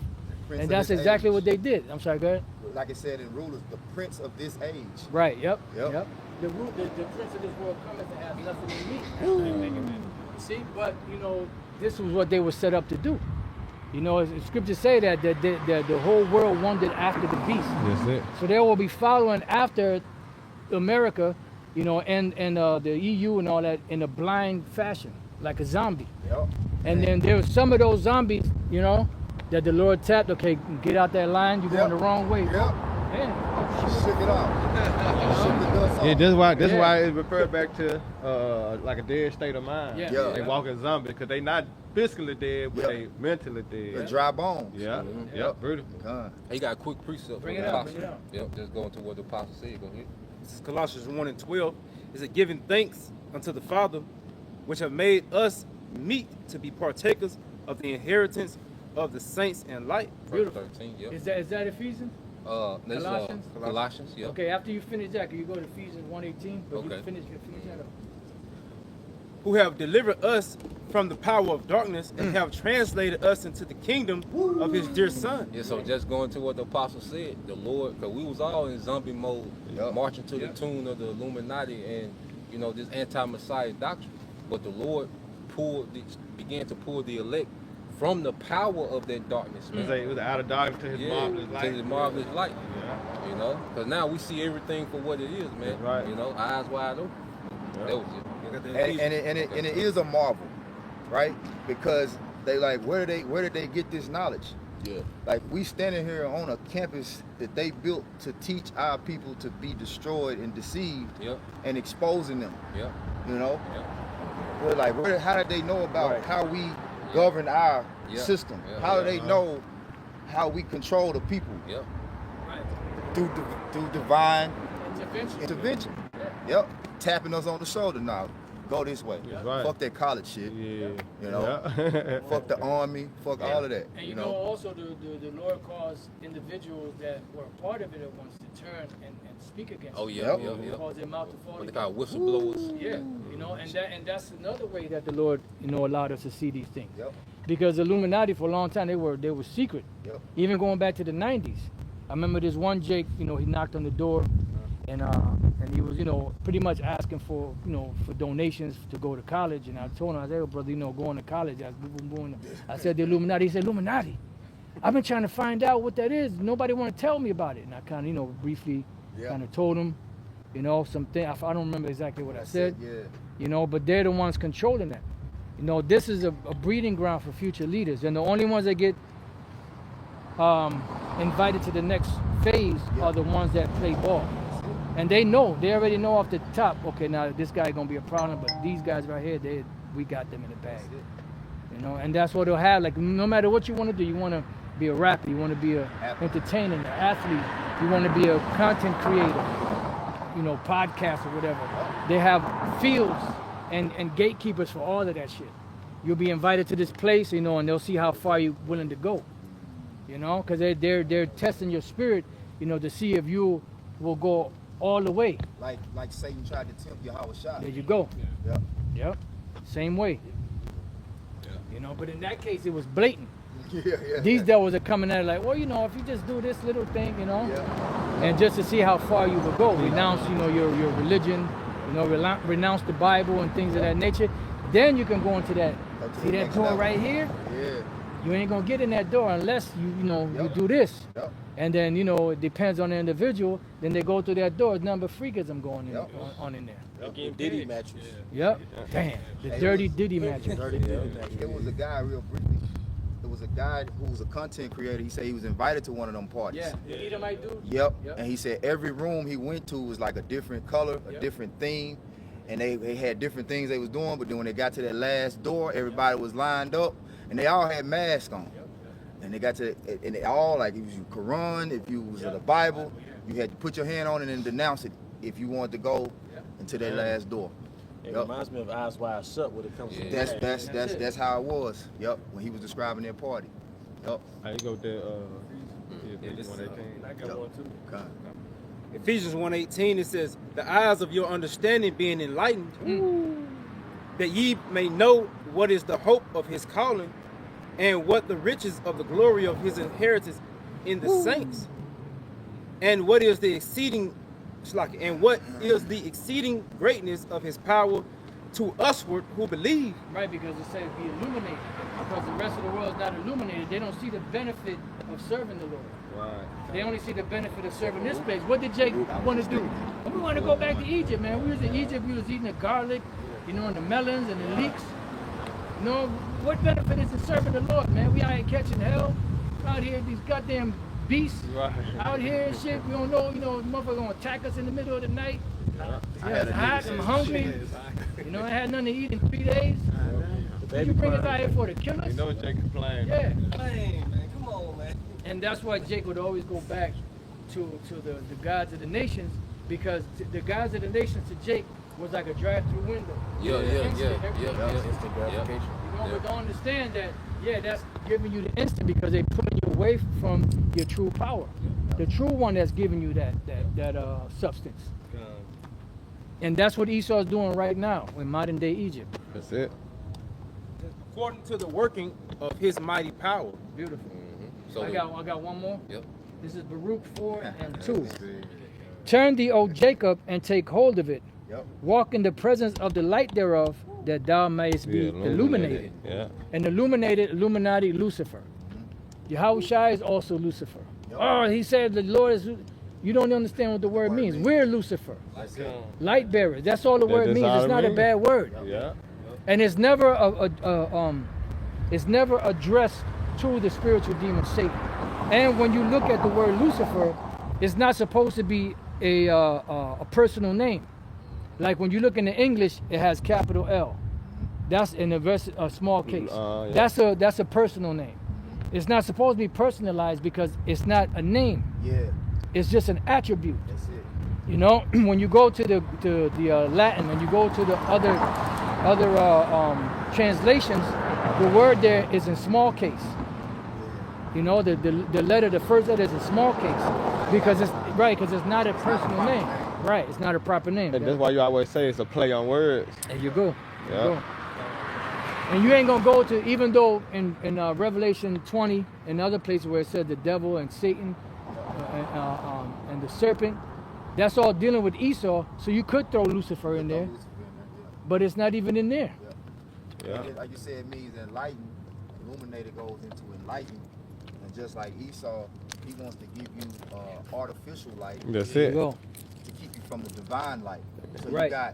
Prince And of that's this exactly age. what they did. I'm sorry, go ahead. Like it said in Rulers, the prince of this age. Right, yep. Yep. The prince of this world cometh and has nothing in me. See, but you know, this was what they were set up to do. You know, as scriptures say that the whole world wandered after the beast. That's it. So they will be following after America, you know, and the EU and all that in a blind fashion, like a zombie. Yep. And then there were some of those zombies, you know, that the Lord tapped. Okay, get out that line. You're going the wrong way. Yep. Yeah. Shook it off. Shook the dust off. Yeah, that's why it referred back to like a dead state of mind. Yeah. Yeah. They walking zombie because they not physically dead, but they mentally dead. The dry bones. Yeah. Yep. Beautiful. He got a quick precept. Bring for it the out, apostle. bring it out. Yep, just going to what the apostle said. Go ahead. This is Colossians 1:12. Is it giving thanks unto the Father, which have made us meet to be partakers of the inheritance of the saints in light. Verse 13, yep. Is that Ephesians? That's, Colossians? Colossians, yep. Okay, after you finish that, can you go to Ephesians 1:18? But you Okay. finish that up. Who have delivered us from the power of darkness and have translated us into the kingdom of his dear Son. Yeah, so just going to what the apostle said, the Lord, because we was all in zombie mode, marching to the tune of the Illuminati and, you know, this anti-Messiah doctrine. But the Lord began to pull the elect from the power of that darkness, man. It was out of darkness to his marvelous light. To his marvelous light. You know, because now we see everything for what it is, man. Right. You know, eyes wide open. That was it. And it is a marvel, right? Because they like, where did they get this knowledge? Yeah. Like, we standing here on a campus that they built to teach our people to be destroyed and deceived, and exposing them. Yeah. You know? Yeah. We're like, how did they know about how we govern our Yeah. system? Yeah. How do they know how we control the people? Yep. Through divine Intervention. intervention. Yeah. Yep. Tapping us on the shoulder now. Go this way. That's right. Fuck that college shit. Yeah. You know. Yeah. Fuck the army. Fuck all of that. And you know, also the Lord caused individuals that were a part of it at once to turn and speak against Oh it. yeah, Yep. yeah. Cause their mouth to fall. What they again. call whistleblowers. Yeah, you know, and that's another way that the Lord, you know, allowed us to see these things. Yep. Because the Illuminati for a long time they were secret. Yep. Even going back to the 90s. I remember this one Jake, you know, he knocked on the door and he was, you know, pretty much asking for, you know, for donations to go to college. And I told him, I said, oh, brother, you know, going to college. I said, the Illuminati. He said, Illuminati. I've been trying to find out what that is. Nobody want to tell me about it. And I kind of, you know, briefly kind of told him, you know, something. I don't remember exactly what I said. Yeah. You know, but they're the ones controlling that. You know, this is a breeding ground for future leaders. And the only ones that get invited to the next phase are the ones that play ball. And they already know off the top, okay, now this guy gonna be a problem, but these guys right here, we got them in the bag. You know, and that's what they'll have. Like, no matter what you want to do, you want to be a rapper, you want to be a entertainer, an athlete, you want to be a content creator, you know, podcast or whatever. They have fields and gatekeepers for all of that shit. You'll be invited to this place, you know, and they'll see how far you're willing to go. You know, because they're testing your spirit, you know, to see if you will go all the way. Like Satan tried to tempt Yahweh Shah. There you go. Yep. Yep. Same way. Yeah. You know, but in that case, it was blatant. Yeah. These devils are coming at it like, well, you know, if you just do this little thing, you know, and just to see how far you will go, renounce, you know, your religion, you know, renounce the Bible and things of that nature, then you can go into that. See that door right here? Yeah. You ain't gonna get in that door unless you do this. Yep. And then, you know, it depends on the individual. Then they go through that door. It's nothing but freakism going in on in there. Game Diddy matches. Yep. Damn. The dirty Diddy matches. It was a guy, real briefly. It was a guy who was a content creator. He said he was invited to one of them parties. Yeah. The Edomite dude? Yep. And he said every room he went to was like a different color, a different theme. And they had different things they was doing, but then when they got to that last door, everybody was lined up, and they all had masks on. And they got to, and they all, like, if you Quran, if you was in the Bible, you had to put your hand on it and denounce it if you wanted to go into that last door. It reminds me of Eyes Wide Shut when it comes to That's how it was. Yep. When he was describing their party. Yep. How you go with that? I got one too. Okay. Ephesians 1:18, it says, the eyes of your understanding being enlightened, that ye may know what is the hope of his calling, and what the riches of the glory of his inheritance in the saints, and what is the exceeding greatness of his power to usward who believe. Right, because it says be illuminated. Because the rest of the world is not illuminated. They don't see the benefit of serving the Lord. Right. They only see the benefit of serving this place. What did Jake want to do? Well, we want to go back to Egypt, man. We was in Egypt. We was eating the garlic, you know, and the melons and the leeks. You know, what benefit is in serving the Lord, man? We out here catching hell. Out here, these goddamn beasts. Right. Out here and shit. We don't know, you know, motherfucker gonna attack us in the middle of the night. Yeah, it's hot. I'm hungry. You know, I had nothing to eat in 3 days. You bring us out here for to kill us? You know Jake is playing. Yeah. Man, come on, man. And that's why Jake would always go back to the gods of the nations, because the gods of the nations to Jake was like a drive-through window. Yeah. Instant gratification. You know, but don't understand that, that's giving you the instant because they pulling you away from your true power. The true one that's giving you that substance. And that's what Esau's doing right now in modern day Egypt. That's it. According to the working of his mighty power. Beautiful. So I got one more. Yep. This is Baruch 4 and 2. Turn thee, O Jacob, and take hold of it. Yep. Walk in the presence of the light thereof, that thou mayest be illuminated. Yeah. And illuminated, Illuminati, Lucifer. Yahushua is also Lucifer. Oh, he said the Lord is. You don't understand what the word means. We're Lucifer. Light bearers. That's all the word means. It's not a bad word. Yeah. And it's never addressed to the spiritual demon Satan. And when you look at the word Lucifer, it's not supposed to be a personal name. Like when you look in the English, it has capital L. That's in a small case. Yeah. That's a personal name. It's not supposed to be personalized because it's not a name. Yeah, It's just an attribute. that's it. You know, when you go to the Latin and you go to the other translations, the word there is in small case. You know, the letter, the first letter is in small case because it's not a personal name. Right, it's not a proper name. And that's why you always say it's a play on words. There you go. There you Yeah. go. And you ain't gonna go to, even though in Revelation 20 and other places where it said the devil and Satan and the serpent, that's all dealing with Esau. So you could throw Lucifer in there, but it's not even in there. Yeah. Like you said, it means enlighten. Illuminated goes into enlighten. And just like Esau, he wants to give you artificial light. That's There you it. go. To keep you from the divine light. So Right. you got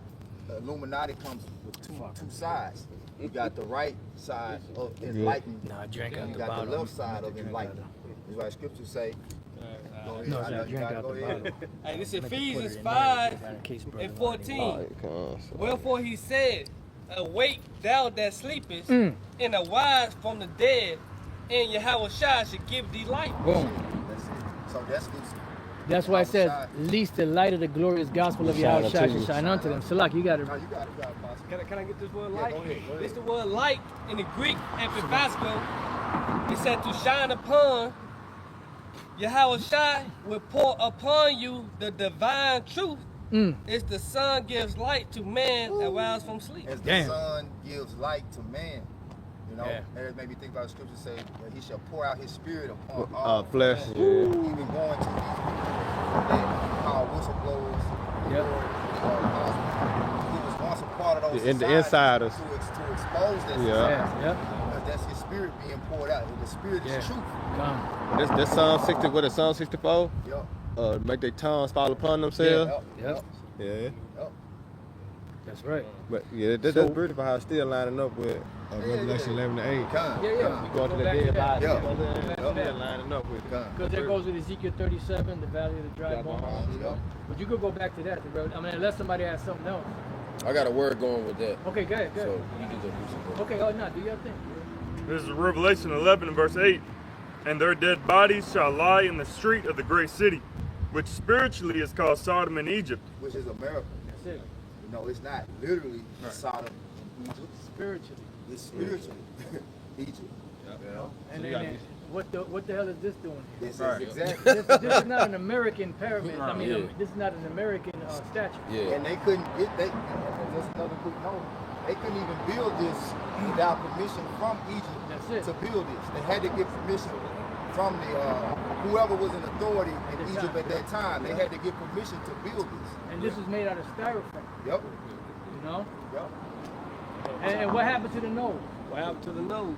Illuminati comes with two sides. You got the right side of enlightenment. No, I drank out And you the got bottle. the left side of enlightenment. That's why scriptures say. Go ahead. No, I know I you drank gotta out go the ahead. bottle. Hey, this is Make a Ephesians quarter in 5 there in case brother and wanted 14. Oh, Wherefore he said, awake thou that sleepest, Mm. and arise from the dead, and Yahweh Shai should give thee light. Boom. That's it. So that's Lucifer. That's why it says, least the light of the glorious gospel of Yahweh Shai should shine unto them. So, like, you got to. No, you got it, Pastor. Can I get this word Yeah, light? go ahead, go ahead. This the word light in the Greek epiphasko. It said to shine upon. Yahweh Shai will pour upon you the divine truth. It's the sun gives light to man and rise from sleep. As the sun gives light to man, you know, and it made me think about the scripture say that he shall pour out his spirit upon all flesh. flesh. Yeah. Even going to these people that call whistleblowers. Yep. He was once a part of those In the societies insiders. to expose that Yeah. society. Yep. Because that's his spirit being poured out. And the spirit is truth. Come. This Psalm 60, what is Psalm 64? Yep. Make their tongues fall upon themselves. Yep. Yeah. Yep. That's right. But yeah, that's beautiful how it's still lining up with Revelation 11 to 8. Come. Yeah. You go to the back to dead that. body. Yeah. Still lining up with it. Come. Because that goes with Ezekiel 37, the valley of the dry bones. Yep. But you could go back to that. I mean, unless somebody has something else. I got a word going with that. Okay, go ahead. So you can just do some. Okay, oh, no, do your thing. This is Revelation 11 verse 8. And their dead bodies shall lie in the street of the great city, which spiritually is called Sodom and Egypt. Which is America. That's it. You know, it's not literally Sodom and Egypt. Spiritually. It's spiritually Egypt. You know? And then what the hell is this doing here? This is exactly. This is not an American pyramid. I mean, this is not an American statue. Yeah. And they couldn't get that. Just another quick note. They couldn't even build this without permission from Egypt. That's it. To build this. They had to get permission from the whoever was in authority in Egypt at that time. They had to get permission to build this. And this is made out of styrofoam. Yep. You know? Yep. And what happened to the nose? What happened to the nose?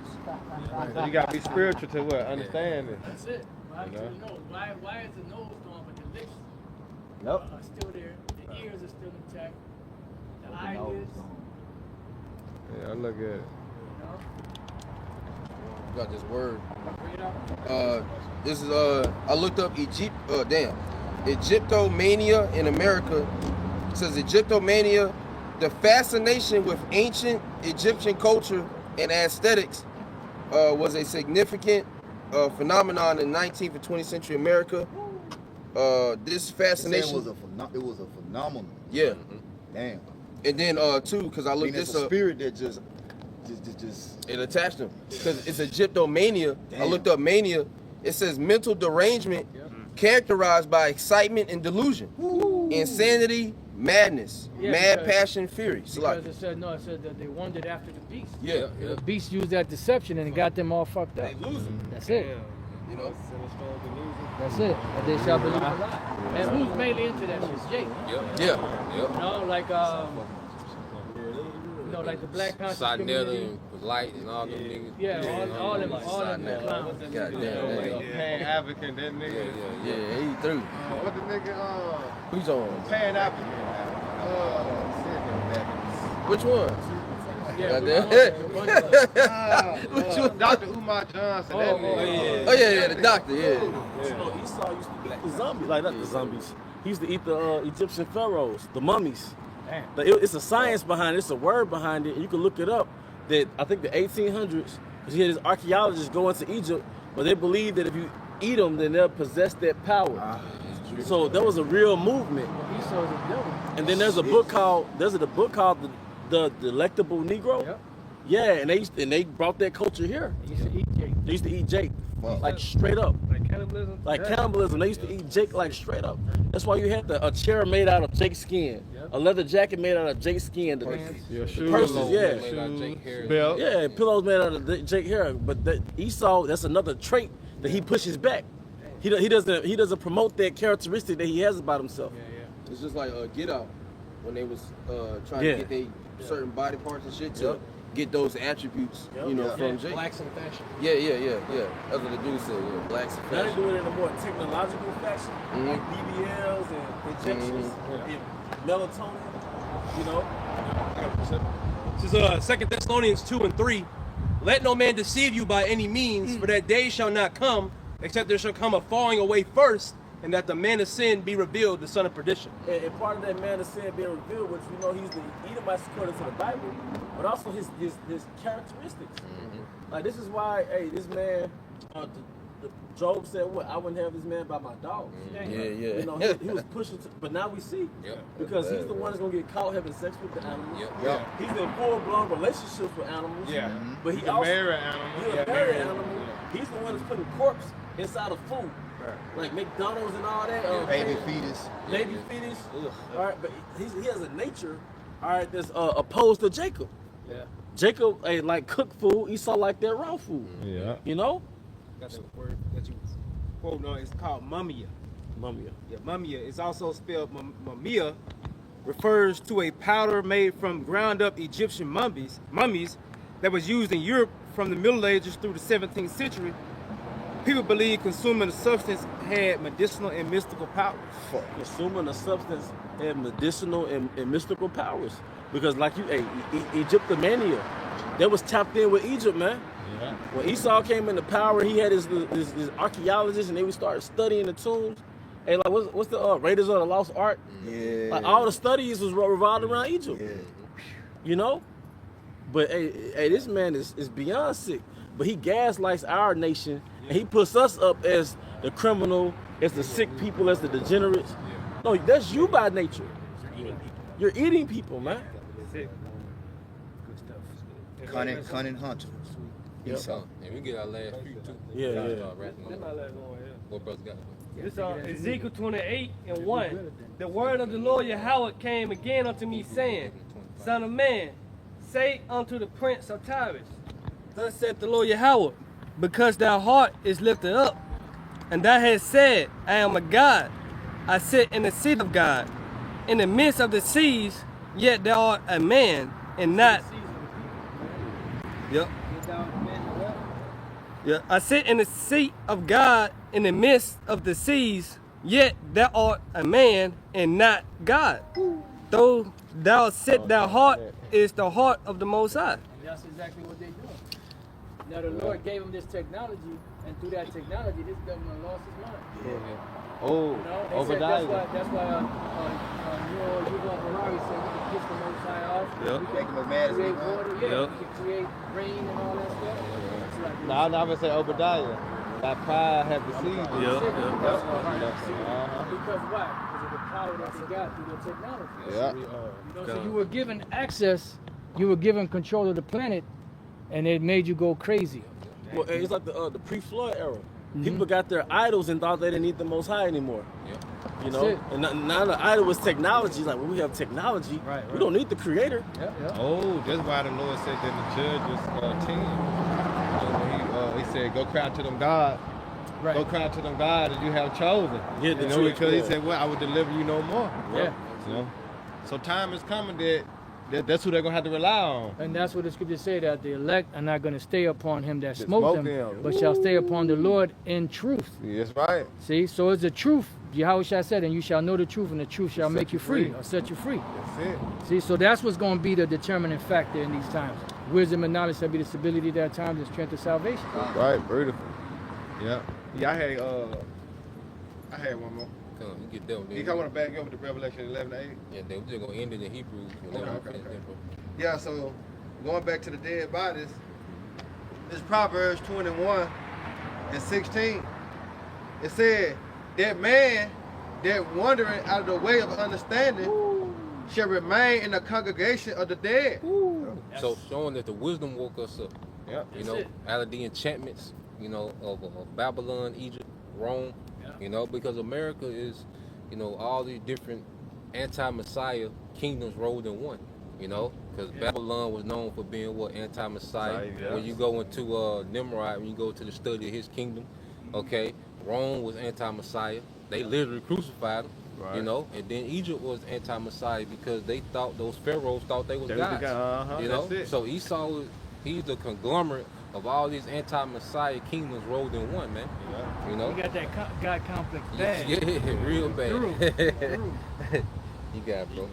So you gotta be spiritual to what? Understand it. That's it. What happened You know? to the nose? Why is the nose gone, but the lips Yep. are still there? The ears are still intact. The eyelids. Yeah, I look at it. You got this word. Bring it out. This is I looked up Egyptomania in America. It says Egyptomania, the fascination with ancient Egyptian culture and aesthetics was a significant phenomenon in 19th and 20th century America. This fascination It was a phenomenon. Yeah. Damn. And then too, because I looked It's this a up. spirit that just It attached them because it's Egyptomania. Damn. I looked up mania. It says mental derangement characterized by excitement and delusion, insanity, madness, Yeah, mad because- passion, fury. So Because like, it said that they wandered after the beast. yeah, The beast used that deception and it got them all fucked up. That's it. you know, That's it. And they shall believe a lie. And who's mainly into that shit? Jake. yeah. You know, like like the Black Panther Sonetta community. and Light and all them niggas. Yeah, all them Sonetta. clowns. Goddamn. Pan African, that nigga. Yeah, he through. What the nigga? Who's on? Pan African. Which one? Yeah, Goddamn. Dr. Umar Johnson. That nigga. Oh yeah, the doctor. Yeah. You know, Esau used to eat the zombies, like not the zombies. He used to eat the Egyptian pharaohs, the mummies. It's a science behind it. It's a word behind it. And you can look it up. that I think the 1800s, because he had his archaeologists go into Egypt, but they believe that if you eat them, then they'll possess that power. So that was a real movement. Esau's a devil. And then there's a book called the Delectable Negro. Yep. Yeah, and they brought that culture here. They used to eat Jake. They used to eat Jake, like straight up. Like cannibalism. Like cannibalism, they used to eat Jake like straight up. That's why you had a chair made out of Jake's skin, a leather jacket made out of Jake's skin, the purses, belt. yeah, pillows made out of Jake hair. But Esau, that's another trait that he pushes back. He doesn't promote that characteristic that he has about himself. It's just like Get Out when they was trying to get their certain body parts and shit to get those attributes, you know, from Jake. Blacks in fashion. Yeah. That's what the dude said. Yeah, blacks in Now they fashion. do it in a more technological fashion, like BBLs and injections, and melatonin. You know. This is 2 Thessalonians 2:3. Let no man deceive you by any means, for that day shall not come, except there shall come a falling away first, and that the man of sin be revealed, the son of perdition. And part of that man of sin being revealed, which we know he's the Edomites according to the Bible, but also his characteristics. Like this is why, hey, this man, Job said, "What? I wouldn't have this man by my dogs." Yeah. You know, he was pushing, but now we see, because he's the one that's gonna get caught having sex with the animals. He's in full-blown relationships with animals. But he also married animals. He's a married animal. He's the one that's putting corpse inside of food. Like McDonald's and all that. Baby fetus. Baby fetus. All right, but he has a nature, all right, that's opposed to Jacob. Jacob ain't like cooked food. Esau like that raw food. You know? That's the word that you quote on. It's called mumia. Mumia. Yeah, mumia. It's also spelled mumia. Refers to a powder made from ground up Egyptian mummies that was used in Europe from the Middle Ages through the 17th century. People believe consuming the substance had medicinal and mystical powers. Consuming the substance had medicinal and mystical powers. Because like Egyptomania, that was tapped in with Egypt, man. When Esau came into power, he had his archaeologists, and they would start studying the tombs. Hey, like what's the Raiders of the Lost Ark? Like all the studies was revolved around Egypt. You know? But hey, this man is beyond sick. But he gaslights our nation, and he puts us up as the criminal, as the sick people, as the degenerates. No, that's you by nature. You're eating people, man. Cunning hunter. Esau. And we get our last few too. What brothers got? This is Ezekiel 28:1. The word of the Lord Yahweh came again unto me, saying, Son of man, say unto the prince of Tyrus, Thus saith the Lord Yahweh, because thy heart is lifted up, and thou hast said, I am a God. I sit in the seat of God, in the midst of the seas, yet thou art a man, and not. I sit in the seat of God in the midst of the seas, yet thou art a man and not God. Though thou sit thy heart is the heart of the Most High. And that's exactly what they're doing. Now the Lord gave them this technology, and through that technology, this government lost his mind. Oh, You know, they Obadiah. said that's why Yuval Harari said we can piss the Most High off. We Make can him as mad as he create want. water, we can create rain and all that stuff. It's like, No, I would say Obadiah. That pride have deceived you. Because why? Because of the power that they got through their technology. You know, so you were given access, you were given control of the planet, and it made you go crazy. Well, it's like the pre-flood era. People got their idols and thought they didn't need the Most High anymore. You know, and now the idol was technology. Like when we have technology, we don't need the Creator. Oh, that's why the Lord said that in Judges 10. He said, "Go cry to them God. Go cry to them God that you have chosen." Yeah, you know, because He said, "Well, I will deliver you no more." Yeah. You know, so time is coming that's who they're gonna have to rely on. And that's what the scriptures say, that the elect are not going to stay upon him that smote them, but shall stay upon the Lord in truth. That's right. See, so it's the truth. Yahweh said, and you shall know the truth, and the truth shall make you free, or set you free. That's it. See, so that's what's going to be the determining factor in these times. Wisdom and knowledge shall be the stability of their times and strength of salvation. Right, beautiful. Yeah. Yeah, I had one more. Come on, you get that one. You want to back up with the Revelation 11:8? Yeah, then we're just gonna end it in Hebrews. Okay. Yeah, so going back to the dead bodies, this Proverbs 21:16. It said, that man that wandering out of the way of understanding shall remain in the congregation of the dead. So showing that the wisdom woke us up. Yeah. You know, out of the enchantments, you know, of Babylon, Egypt, Rome, you know, because America is, you know, all these different anti-Messiah kingdoms rolled in one, you know, because Babylon was known for being what, anti-Messiah. When you go into Nimrod, when you go to the study of his kingdom, okay, Rome was anti-Messiah. They literally crucified him. You know, and then Egypt was anti-Messiah because they thought those pharaohs thought they was gods. You know, so Esau, he's the conglomerate of all these anti-Messiah kingdoms rolled in one, man. You know, You got that God complex bad. yeah, real bad. You got it, bro.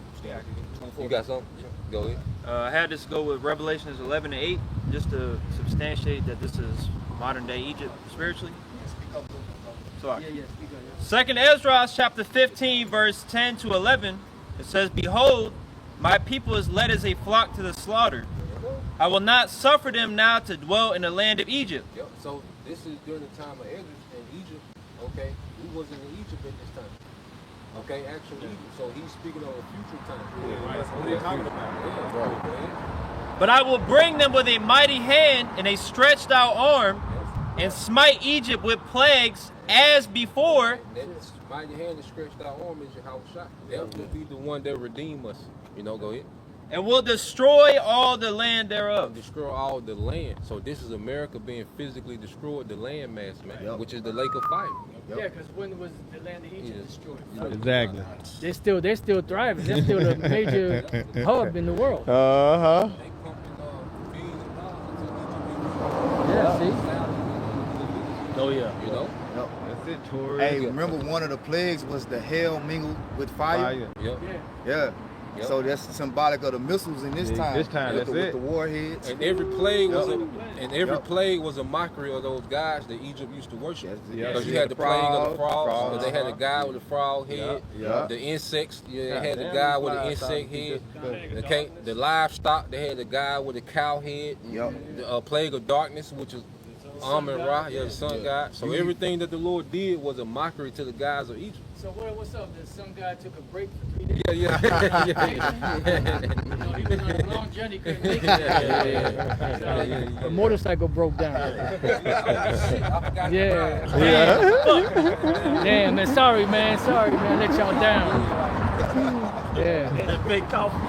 You got something? Go ahead. I had this go with Revelations 11:8 just to substantiate that this is modern day Egypt spiritually. Second Ezra chapter 15 verse 10 to 11, it says, "Behold, my people is led as a flock to the slaughter. I will not suffer them now to dwell in the land of Egypt." Yep. So this is during the time of Ezra in Egypt. Okay, we wasn't in Egypt at this time. Okay, actual Egypt. So he's speaking of a future time. That's what he's talking about. "But I will bring them with a mighty hand and a stretched out arm, and smite Egypt with plagues as before." That mighty hand and stretched out arm is your house shot. That will be the one that redeem us. You know, go ahead. "And will destroy all the land thereof." Destroy all the land. So this is America being physically destroyed, the land mass, man, which is the lake of fire. Yeah, because when was the land of Egypt destroyed? Exactly. They're still thriving. They're still the major hub in the world. Uh-huh. Yeah, see? Oh yeah. You know? That's it, Tori. Hey, remember one of the plagues was the hail mingled with fire? Yep. Yeah. So that's symbolic of the missiles in this time. This time, with that's with it. the warheads. And every plague was plague was a mockery of those guys that Egypt used to worship. Because you had the plague of the frogs, because they had a guy with a frog head. The insects, they had a guy with an insect head. Okay, the livestock, they had a guy with a cow head. The plague of darkness, which is Amun-Ra, the sun god. So everything that the Lord did was a mockery to the guys of Egypt. So what's up? Some guy took a break for 3 days. Yeah. You know, he was on a long journey, couldn't make it. The motorcycle broke down. Yeah. Damn, man. Sorry, man. Let y'all down. Yeah. The big coffee.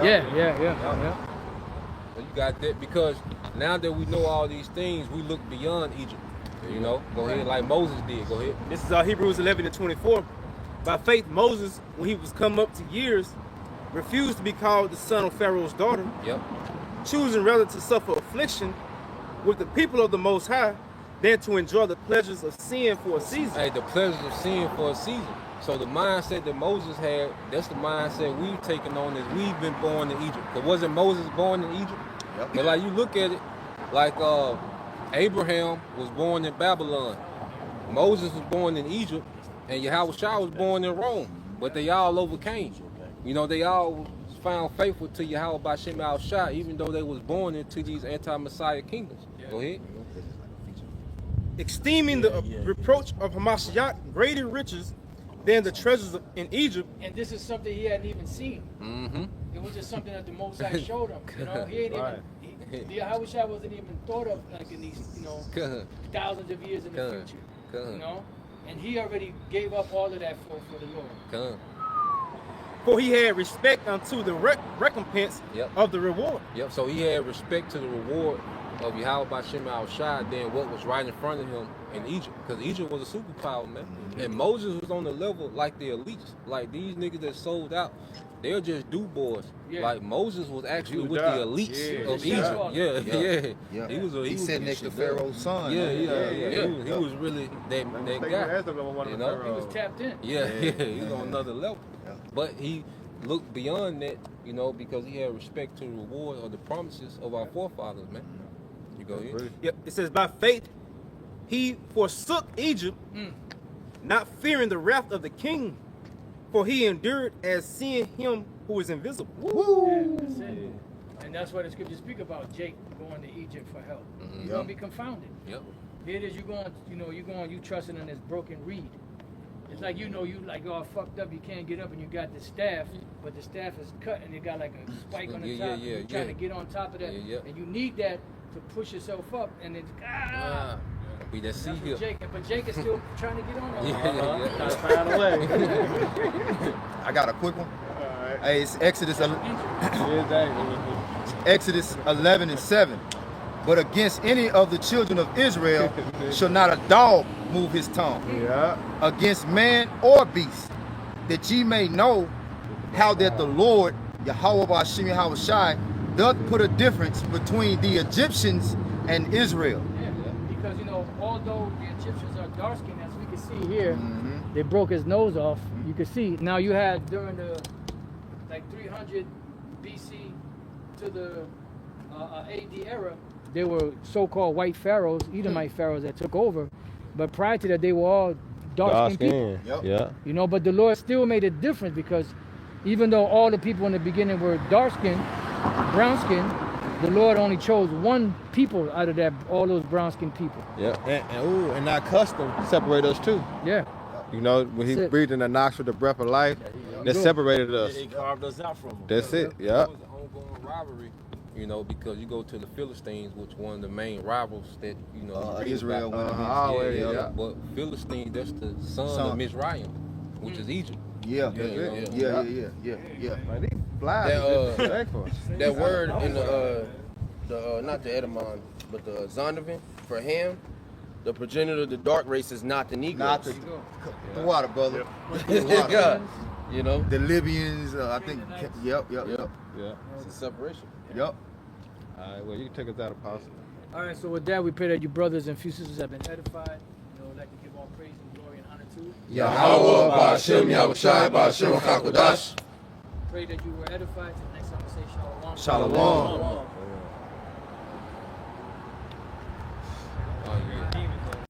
Yeah. Yeah. So you got that because now that we know all these things, we look beyond Egypt. You know, go ahead like Moses did. Go ahead. This is Hebrews 11:24. By faith, Moses, when he was come up to years, refused to be called the son of Pharaoh's daughter. Yep. Choosing rather to suffer affliction with the people of the Most High than to enjoy the pleasures of sin for a season. Hey, the pleasures of sin for a season. So the mindset that Moses had, that's the mindset we've taken on as we've been born in Egypt. Because wasn't Moses born in Egypt? Yep. And like you look at it, like Abraham was born in Babylon. Moses was born in Egypt, and Yahushua was born in Rome. But they all overcame. You know, they all found faithful to Yahweh B'Shem Al-Shah, even though they was born into these anti-Messiah kingdoms. Go ahead. Esteeming the reproach of Hamashiach greater riches than the treasures in Egypt. And this is something he hadn't even seen. It was just something that the Most High showed him. You know, he ain't even, the Yahushua wasn't even thought of like in these, you know, thousands of years in the future. You know, and he already gave up all of that for the Lord. For he had respect unto the recompense of the reward. Yep. So he had respect to the reward of Yahweh B'Shem Al-Shah than what was right in front of him in Egypt. Because Egypt was a superpower, man. And Moses was on the level like the elites. Like these niggas that sold out, they're just do-boys. Like Moses was actually with the elites of Egypt. Yeah. He sat next to Pharaoh's son. He was really that guy. You know? He was tapped in. Yeah, he was on another level. But he looked beyond that, you know, because he had respect to the reward or the promises of our forefathers, man. You go ahead. Yep. It says, by faith, he forsook Egypt, not fearing the wrath of the king. For he endured as seeing him who is invisible. Yeah, that's it. And that's why the scriptures speak about Jake going to Egypt for help. You're gonna be confounded. Yep. Here it is, you trusting in this broken reed. It's like you like all fucked up, you can't get up and you got the staff, but the staff is cut and you got like a spike on the top. You're trying to get on top of that. And you need that to push yourself up and then be that sea hill. But Jake is still trying to get on there. Trying to find a way. I got a quick one. Hey, it's Exodus 11 and 7. But against any of the children of Israel shall not a dog move his tongue. Against man or beast, that ye may know how that the Lord, Yahweh Bashim Yahweh Shai, doth put a difference between the Egyptians and Israel. Yeah, because although the Egyptians are dark skinned, as we can see here, they broke his nose off. You can see now you had during the 300 BC to the AD era, there were so-called white pharaohs, Edomite pharaohs that took over, but prior to that they were all dark-skinned people. Yeah. But the Lord still made a difference because even though all the people in the beginning were dark-skinned, brown-skinned, the Lord only chose one people out of all those brown-skinned people. Yeah, and not custom separate us too. Yeah. When he breathed in the nostril the breath of life, that separated us. He carved us out from him. That's it. Yeah. It was an ongoing rivalry, because you go to the Philistines, which one of the main rivals that Israel went against. Yeah. But Philistine, that's the son of Mizraim, which is Egypt. Yeah. Like, these flies that word in the not the Edamon, but the Zondervan for Ham, the progenitor of the dark race is not the Negroes. Not the water, brother. The Libyans, I think. Yep. Yeah. It's a separation. Yep. All right, well, you can take us out, Apostle. All right, so with that, we pray that you brothers and few sisters have been edified. I'd like to give all praise and glory and honor to Yahweh, Ba'ashem, Yahushai, Ba'ashem, HaKadosh. Pray that you were edified. Till next time we say shalom. Shalom.